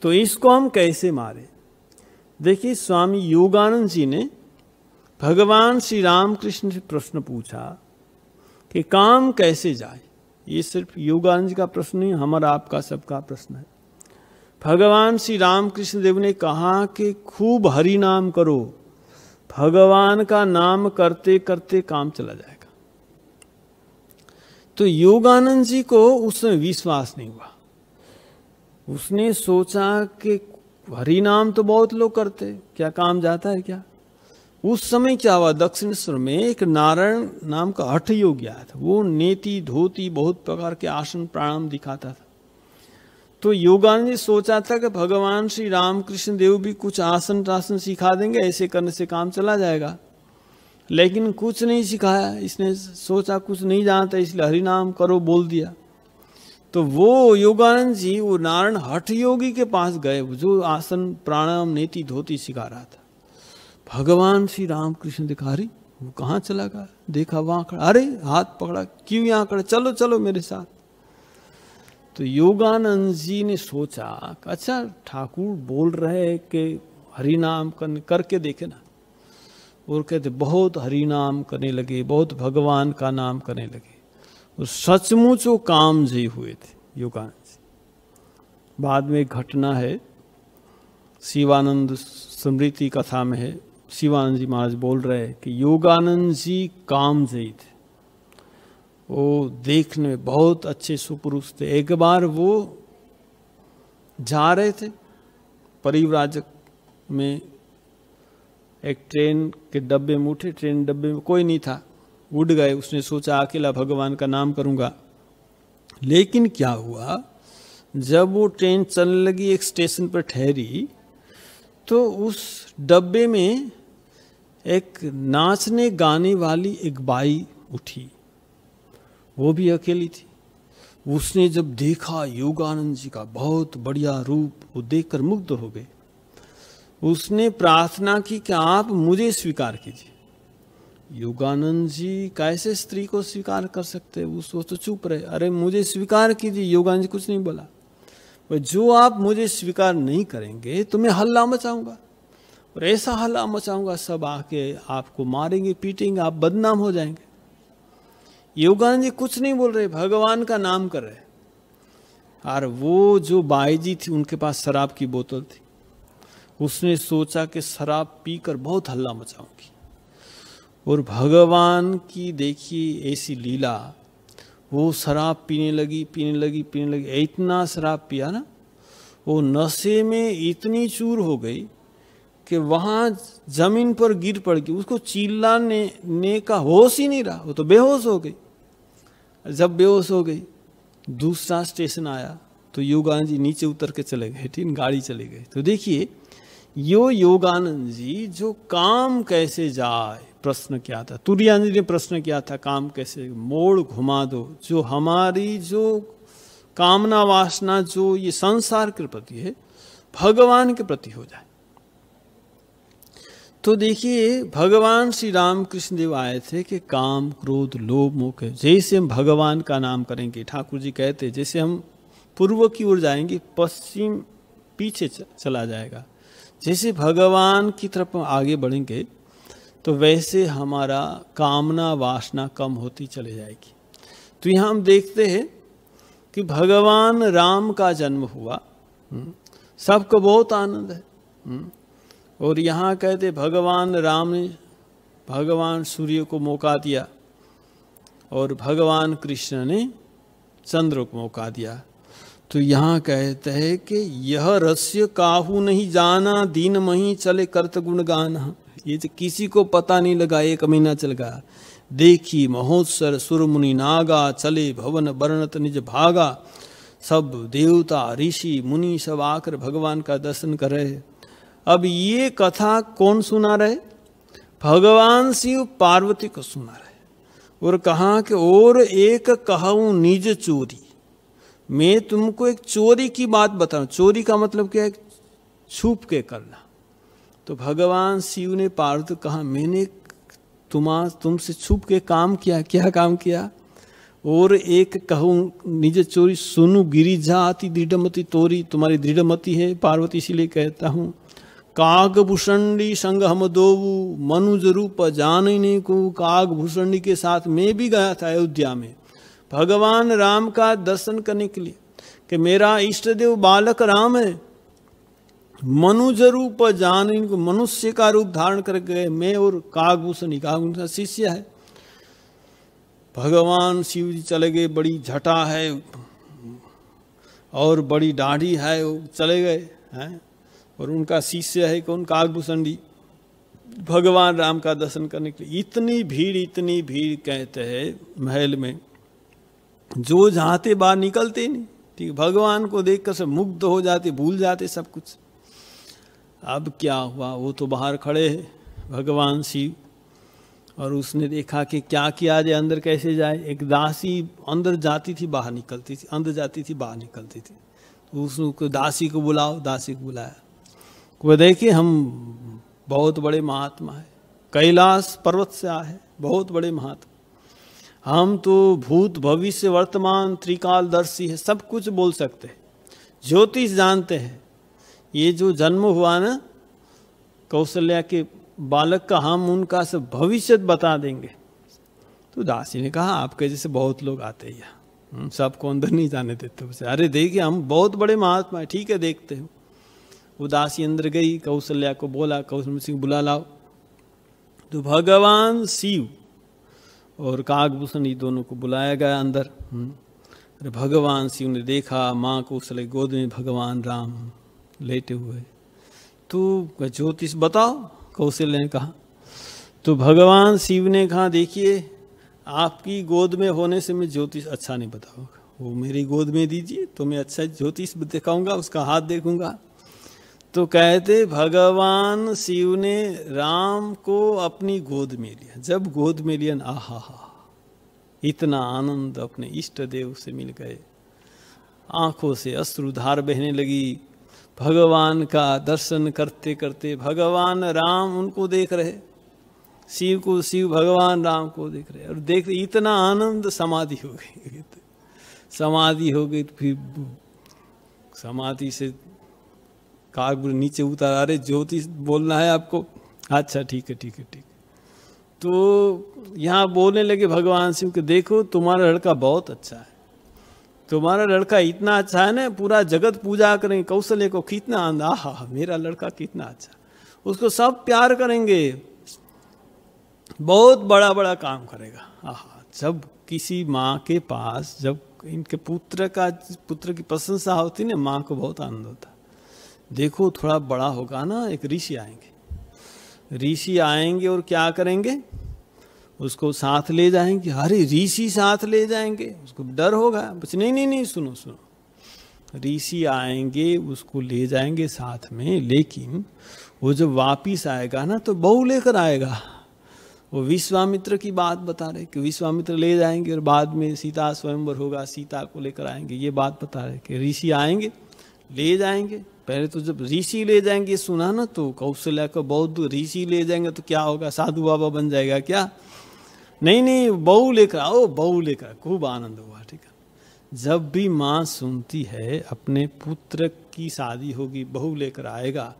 तो इसको हम कैसे मारे? देखिए, स्वामी योगानंद जी ने भगवान श्री राम कृष्ण से प्रश्न पूछा कि काम कैसे जाए। ये सिर्फ योगानंद जी का प्रश्न नहीं, हमारा आपका सबका प्रश्न है। भगवान श्री राम कृष्ण देव ने कहा कि खूब हरि नाम करो, भगवान का नाम करते करते काम चला जाएगा। तो योगानंद जी को उसमें विश्वास नहीं हुआ। उसने सोचा कि हरि नाम तो बहुत लोग करते, क्या काम जाता है क्या? उस समय क्या हुआ, दक्षिणेश्वर में एक नारायण नाम का हठ योगी आया था। वो नेति धोती बहुत प्रकार के आसन प्राणायाम दिखाता था। तो योगानंद जी सोचा था कि भगवान श्री रामकृष्ण देव भी कुछ आसन टासन सिखा देंगे, ऐसे करने से काम चला जाएगा। लेकिन कुछ नहीं सिखाया। इसने सोचा कुछ नहीं जानता, इसलिए हरिनाम करो बोल दिया। तो वो योगानंद जी वो नारायण हठ योगी के पास गए, जो आसन प्राणायाम नेति धोती सिखा रहा था। भगवान श्री रामकृष्ण देखा, अरे वो कहाँ चला गया? देखा वहां खड़ा, अरे हाथ पकड़ा, क्यों यहाँ खड़ा, चलो चलो मेरे साथ। तो योगानंद जी ने सोचा, अच्छा ठाकुर बोल रहे कि हरिनाम करके देखे ना। और कहते बहुत हरिनाम करने लगे, बहुत भगवान का नाम करने लगे, और सचमुच वो काम जय हुए थे योगानंद जी। बाद में एक घटना है, शिवानंद स्मृति कथा में है, शिवानंद जी महाराज बोल रहे हैं कि योगानंद जी काम जयी थे। वो देखने में बहुत अच्छे सुपुरुष थे। एक बार वो जा रहे थे परिव्राजक में, एक ट्रेन के डब्बे में उठे, ट्रेन डब्बे में कोई नहीं था, उड़ गए। उसने सोचा अकेला भगवान का नाम करूंगा। लेकिन क्या हुआ, जब वो ट्रेन चलने लगी, एक स्टेशन पर ठहरी, तो उस डब्बे में एक नाचने गाने वाली एक बाई उठी, वो भी अकेली थी। उसने जब देखा योगानंद जी का बहुत बढ़िया रूप, वो देखकर मुग्ध हो गए। उसने प्रार्थना की कि आप मुझे स्वीकार कीजिए। योगानंद जी कैसे स्त्री को स्वीकार कर सकते? वो तो चुप रहे। अरे मुझे स्वीकार कीजिए। योगानंद जी कुछ नहीं बोला। जो आप मुझे स्वीकार नहीं करेंगे तो मैं हल्ला मचाऊंगा, और ऐसा हल्ला मचाऊंगा सब आके आपको मारेंगे पीटेंगे, आप बदनाम हो जाएंगे। योगानंद जी कुछ नहीं बोल रहे, भगवान का नाम कर रहे। और वो जो बाई जी थी उनके पास शराब की बोतल थी, उसने सोचा कि शराब पीकर बहुत हल्ला मचाऊंगी। और भगवान की देखिए ऐसी लीला, वो शराब पीने लगी। इतना शराब पिया ना, वो नशे में इतनी चूर हो गई कि वहाँ जमीन पर गिर पड़ गई। उसको चिल्लाने का होश ही नहीं रहा, वो तो बेहोश हो गई। जब बेहोश हो गई, दूसरा स्टेशन आया तो योगानंद जी नीचे उतर के चले गए, ठीक, गाड़ी चली गई। तो देखिए योगानंद जी जो काम कैसे जाए, प्रश्न किया था तुरानंद जी ने, प्रश्न किया था काम कैसे मोड़ घुमा दो, जो हमारी जो कामना वासना जो ये संसार के प्रति है भगवान के प्रति हो जाए। तो देखिए भगवान श्री राम कृष्ण देव आए थे कि काम क्रोध लोभ मोह, जैसे हम भगवान का नाम करेंगे, ठाकुर जी कहते जैसे हम पूर्व की ओर जाएंगे पश्चिम पीछे चला जाएगा, जैसे भगवान की तरफ आगे बढ़ेंगे तो वैसे हमारा कामना वासना कम होती चली जाएगी। तो यहाँ हम देखते हैं कि भगवान राम का जन्म हुआ, सबको बहुत आनंद है। और यहाँ कहते भगवान राम ने भगवान सूर्य को मौका दिया और भगवान कृष्ण ने चंद्र को मौका दिया। तो यहाँ कहते हैं कि यह रहस्य काहू नहीं जाना, दिन मही चले करत गुण गाना। ये तो किसी को पता नहीं लगा, 1 महीना चल गया। देखी महोत्सर सुर मुनि नागा, चले भवन वर्णत निज भागा। सब देवता ऋषि मुनि सब आकर भगवान का दर्शन कर रहे। अब ये कथा कौन सुना रहे? भगवान शिव पार्वती को सुना रहे। और कहा कि और एक कहूँ निज चोरी, मैं तुमको एक चोरी की बात बताऊं। चोरी का मतलब क्या है? छुप के करना। तो भगवान शिव ने पार्वती कहा मैंने तुमसे छुप के काम किया। क्या काम किया? और एक कहूँ निज चोरी, सुनु गिरिजा अति दृढ़मति तोरी। तुम्हारी दृढ़मति है पार्वती, इसीलिए कहता हूँ। कागभूषणी संग हम दोवु, मनुज रूप जानने को। कागभूषणी के साथ मैं भी गया था अयोध्या में भगवान राम का दर्शन करने के लिए, कि मेरा इष्ट देव बालक राम है। मनुज रूप जानने को, मनुष्य का रूप धारण कर गए मैं, और कागभूषणी का शिष्य है। भगवान शिव जी चले गए, बड़ी जटा है और बड़ी दाढ़ी है, वो चले गए हैं। और उनका शिष्य है कौन? कागभूषणी, भगवान राम का दर्शन करने के लिए। इतनी भीड़ कहते हैं महल में, जो चाहते बाहर निकलते नहीं। ठीक, भगवान को देखकर सब मुग्ध हो जाते, भूल जाते सब कुछ। अब क्या हुआ? वो तो बाहर खड़े हैं भगवान शिव, और उसने देखा कि क्या किया जाए, अंदर कैसे जाए। एक दासी अंदर जाती थी बाहर निकलती थी, अंदर जाती थी बाहर निकलती थी। तो उसको दासी को बुलाओ, दासी को बुलाया। वो देखिए हम बहुत बड़े महात्मा है, कैलाश पर्वत से आए हैं, बहुत बड़े महात्मा। हम तो भूत भविष्य वर्तमान त्रिकालदर्शी है, सब कुछ बोल सकते हैं, ज्योतिष जानते हैं। ये जो जन्म हुआ ना कौशल्या के बालक का, हम उनका सब भविष्य बता देंगे। तो दासी ने कहा आपके जैसे बहुत लोग आते हैं यहाँ, सबको अंदर नहीं जाने देते उसे। अरे देखिए हम बहुत बड़े महात्मा है, ठीक है देखते हो। वो दासी अंदर गई, कौशल्या को बोला कौशल्या सिंह बुला लाओ। तो भगवान शिव और कागभूषणी दोनों को बुलाया गया अंदर। अरे भगवान शिव ने देखा माँ कौशल्या गोद में भगवान राम लेटे हुए। तो ज्योतिष बताओ, कौशल्या ने कहा। तो भगवान शिव ने कहा देखिए आपकी गोद में होने से मैं ज्योतिष अच्छा नहीं बताऊंगा, वो मेरी गोद में दीजिए तो मैं अच्छा ज्योतिष दिखाऊंगा, उसका हाथ देखूंगा। तो कहते भगवान शिव ने राम को अपनी गोद में लिया। जब गोद में लिया, आहा हा, इतना आनंद अपने इष्ट देव से मिल गए। आंखों से अश्रुधार बहने लगी। भगवान का दर्शन करते करते भगवान राम उनको देख रहे, शिव को, शिव भगवान राम को देख रहे और देख रहे, इतना आनंद, समाधि हो गई। समाधि हो गई तो फिर समाधि से काग नीचे उतार, अरे ज्योतिष बोलना है आपको, अच्छा ठीक है ठीक है ठीक है। तो यहाँ बोलने लगे भगवान शिव के, देखो तुम्हारा लड़का बहुत अच्छा है, तुम्हारा लड़का इतना अच्छा है ना, पूरा जगत पूजा करेंगे, कौशल्य को कितना आनंद, आहा मेरा लड़का कितना अच्छा, उसको सब प्यार करेंगे, बहुत बड़ा बड़ा काम करेगा। आहा, जब किसी माँ के पास जब इनके पुत्र की प्रशंसा होती ना, माँ को बहुत आनंद होता। देखो थोड़ा बड़ा होगा ना, एक ऋषि आएंगे, ऋषि आएंगे और क्या करेंगे, उसको साथ ले जाएंगे। अरे ऋषि साथ ले जाएंगे, उसको डर होगा, बस नहीं नहीं नहीं, सुनो सुनो, ऋषि आएंगे उसको ले जाएंगे साथ में, लेकिन वो जब वापिस आएगा ना तो बहू लेकर आएगा। वो विश्वामित्र की बात बता रहे कि विश्वामित्र ले जाएंगे और बाद में सीता स्वयंवर होगा, सीता को लेकर आएंगे, ये बात बता रहे कि ऋषि आएंगे ले जाएंगे। पहले तो जब ऋषि ले जाएंगे सुना ना, तो कौशल्या को बहुत, ऋषि ले जाएंगे तो क्या होगा, साधु बाबा बन जाएगा क्या, नहीं नहीं बहू लेकर आओ, बहू लेकर, खूब आनंद हुआ। ठीक है, जब भी माँ सुनती है अपने पुत्र की शादी होगी, बहू लेकर आएगा,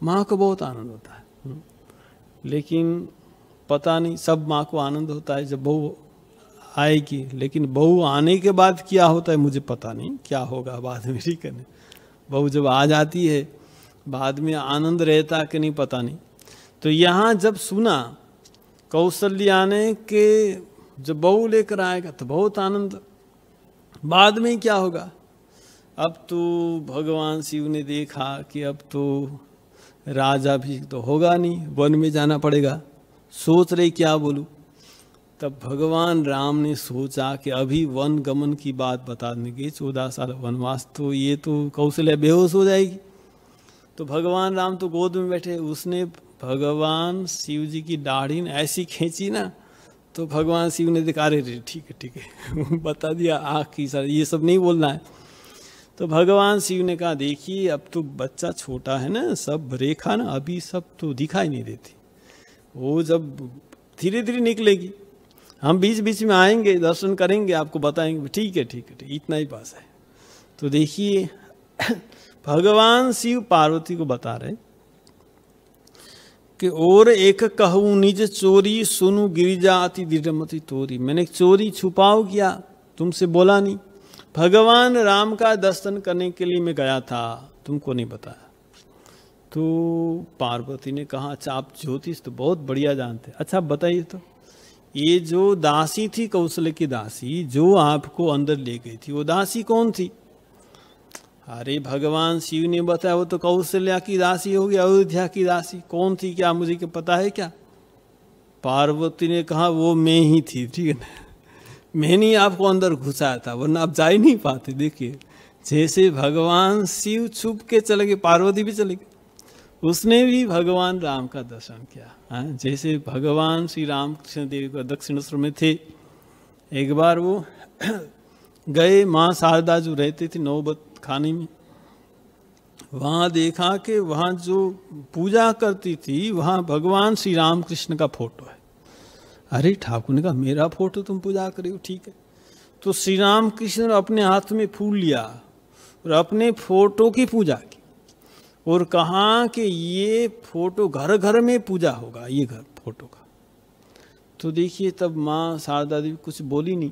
माँ को बहुत आनंद होता है। लेकिन पता नहीं, सब माँ को आनंद होता है जब बहू आएगी, लेकिन बहू आने के बाद क्या होता है मुझे पता नहीं, क्या होगा बाद में। ठीक है, बहू जब आ जाती है बाद में आनंद रहता कि नहीं पता नहीं। तो यहाँ जब सुना कौशल्या ने कि जब बहू लेकर आएगा तो बहुत आनंद, बाद में क्या होगा। अब तो भगवान शिव ने देखा कि अब तो राजा भी तो होगा नहीं, वन में जाना पड़ेगा, सोच रहे क्या बोलूं। तब भगवान राम ने सोचा कि अभी वन गमन की बात बता देंगे, 14 साल वनवास, तो ये तो कौशल्या बेहोश हो जाएगी। तो भगवान राम तो गोद में बैठे, उसने भगवान शिव जी की दाढ़ी ने ऐसी खींची ना, तो भगवान शिव ने देखा, अरे ठीक है बता दिया, आँख की सर, ये सब नहीं बोलना है। तो भगवान शिव ने कहा, देखिए अब तो बच्चा छोटा है ना, सब रेखा ना अभी सब तो दिखाई नहीं देती, वो जब धीरे धीरे निकलेगी, हम बीच बीच में आएंगे, दर्शन करेंगे, आपको बताएंगे, ठीक है इतना ही पास है। तो देखिए भगवान शिव पार्वती को बता रहे कि और एक कहूँ निज चोरी, सुनु गिरिजा अति दृढ़मति तोरी, मैंने एक चोरी छुपाव किया, तुमसे बोला नहीं। भगवान राम का दर्शन करने के लिए मैं गया था, तुमको नहीं बताया। तो पार्वती ने कहा, अच्छा आप ज्योतिष तो बहुत बढ़िया जानते, अच्छा बताइए तो, ये जो दासी थी, कौशल्य की दासी जो आपको अंदर ले गई थी, वो दासी कौन थी। अरे भगवान शिव ने बताया, वो तो कौशल्या की दासी होगी, अयोध्या की दासी, कौन थी क्या मुझे क्या पता है क्या। पार्वती ने कहा, वो मैं ही थी, ठीक है ना, मैंने आपको अंदर घुसाया था, वरना आप जा ही नहीं पाते। देखिए जैसे भगवान शिव छुप के चले गए, पार्वती भी चले गई, उसने भी भगवान राम का दर्शन किया। जैसे भगवान श्री राम कृष्ण देव का दक्षिणेश्वर में थे, एक बार वो गए, माँ शारदा जो रहते थे नौबत खाने में, वहाँ देखा कि वहाँ जो पूजा करती थी वहाँ भगवान श्री राम कृष्ण का फोटो है। अरे ठाकुर ने कहा, मेरा फोटो तुम पूजा करी हो, ठीक है। तो श्री राम कृष्ण अपने हाथ में फूल लिया और अपने फोटो की पूजा की और कहा कि ये फोटो घर घर में पूजा होगा, ये घर फोटो का। तो देखिए तब माँ शारदा देवी कुछ बोली नहीं।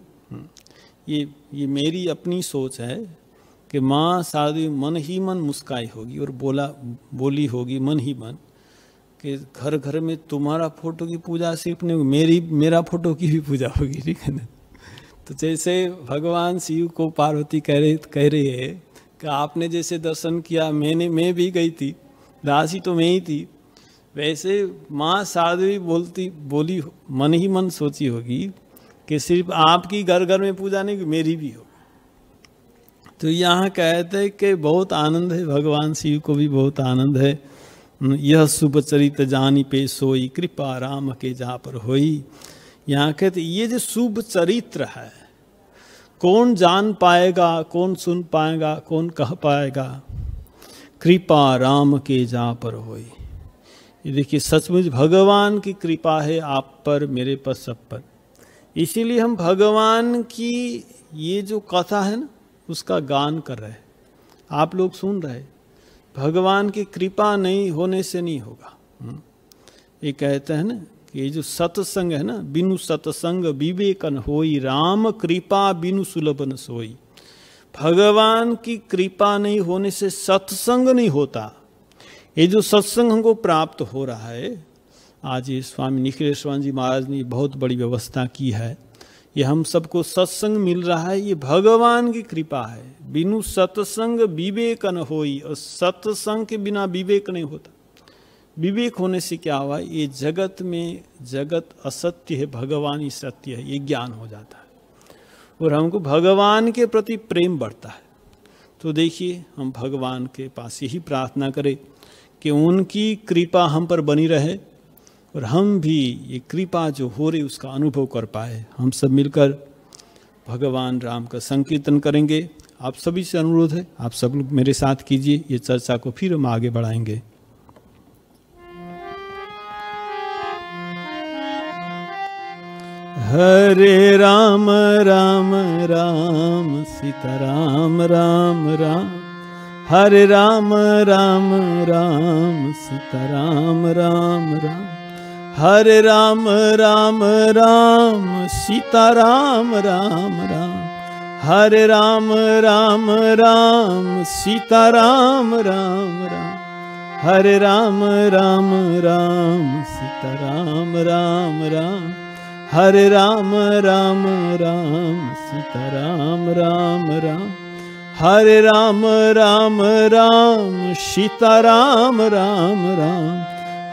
ये मेरी अपनी सोच है कि माँ शारदा देवी मन ही मन मुस्काई होगी और बोली होगी मन ही मन कि घर घर में तुम्हारा फोटो की पूजा सिर्फ नहीं, मेरा फोटो की भी पूजा होगी, ठीक है ना। तो जैसे भगवान शिव को पार्वती कह रही है कि आपने जैसे दर्शन किया, मैं भी गई थी, दासी तो मैं ही थी, वैसे माँ शारदा बोली मन ही मन सोची होगी कि सिर्फ आपकी घर घर में पूजा नहीं, मेरी भी हो। तो यहाँ कहते हैं कि बहुत आनंद है, भगवान शिव को भी बहुत आनंद है। यह शुभ चरित जानी पे सोई, कृपा राम के जहाँ पर होई। यहाँ कहते ये जो शुभ चरित्र है, कौन जान पाएगा, कौन सुन पाएगा, कौन कह पाएगा, कृपा राम के जहाँ पर होई। ये देखिए सचमुच भगवान की कृपा है आप पर, मेरे पर, सब पर। इसीलिए हम भगवान की ये जो कथा है ना उसका गान कर रहे हैं, आप लोग सुन रहे हैं। भगवान की कृपा नहीं होने से नहीं होगा। ये कहते हैं ना कि ये जो सत्संग है ना, बिनु सत्संग विवेक न होई, राम कृपा बिनु सुलभ न सोई। भगवान की कृपा नहीं होने से सत्संग नहीं होता। ये जो सत्संग हमको प्राप्त हो रहा है, आज ये स्वामी निखिलेश्वर जी महाराज ने बहुत बड़ी व्यवस्था की है, ये हम सबको सत्संग मिल रहा है, ये भगवान की कृपा है। बिनु सत्संग विवेक न होई, और सत्संग के बिना विवेक नहीं होता। विवेक होने से क्या हुआ, ये जगत में जगत असत्य है, भगवान ही सत्य है, ये ज्ञान हो जाता है और हमको भगवान के प्रति प्रेम बढ़ता है। तो देखिए हम भगवान के पास यही प्रार्थना करें कि उनकी कृपा हम पर बनी रहे और हम भी ये कृपा जो हो रही उसका अनुभव कर पाए। हम सब मिलकर भगवान राम का संकीर्तन करेंगे। आप सभी से अनुरोध है, आप सब लोग मेरे साथ कीजिए, ये चर्चा को फिर हम आगे बढ़ाएंगे। हरे राम राम राम सीताराम राम राम, हरे राम राम राम सीताराम राम राम, हरे राम राम राम सीताराम राम राम, हरे राम राम राम सीताराम राम राम, हरे राम राम राम सीताराम राम राम, हरे राम राम राम सीताराम राम राम, हरे राम राम राम सीताराम राम राम,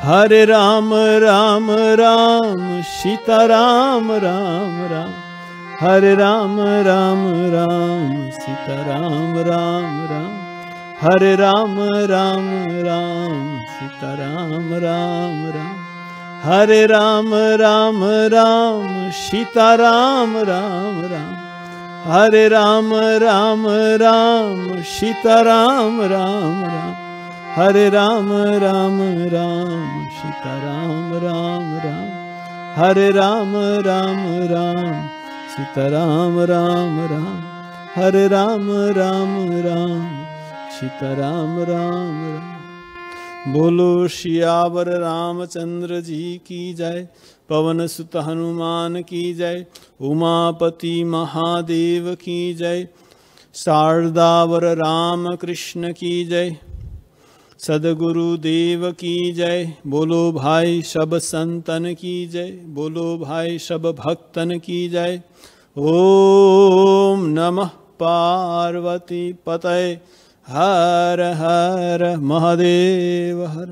हरे राम राम राम सीताराम राम राम, हरे राम राम राम सीताराम राम राम, हरे राम राम राम सीताराम राम राम, हरे राम राम राम सीताराम राम राम, हरे राम राम राम सीताराम राम राम, हरे राम राम राम सीताराम राम राम, हरे राम राम राम सीताराम राम राम, हरे राम राम राम सीताराम राम राम। बोलो सियावर रामचंद्र जी की जय, पवन सुत हनुमान की जय, उमापति महादेव की जय, शारदावर राम कृष्ण की जय, सदगुरु देव की जय। बोलो भाई सब संतन की जय, बोलो भाई सब भक्तन की जय। ओम नमः पार्वती पतये, हर हर महादेव हर।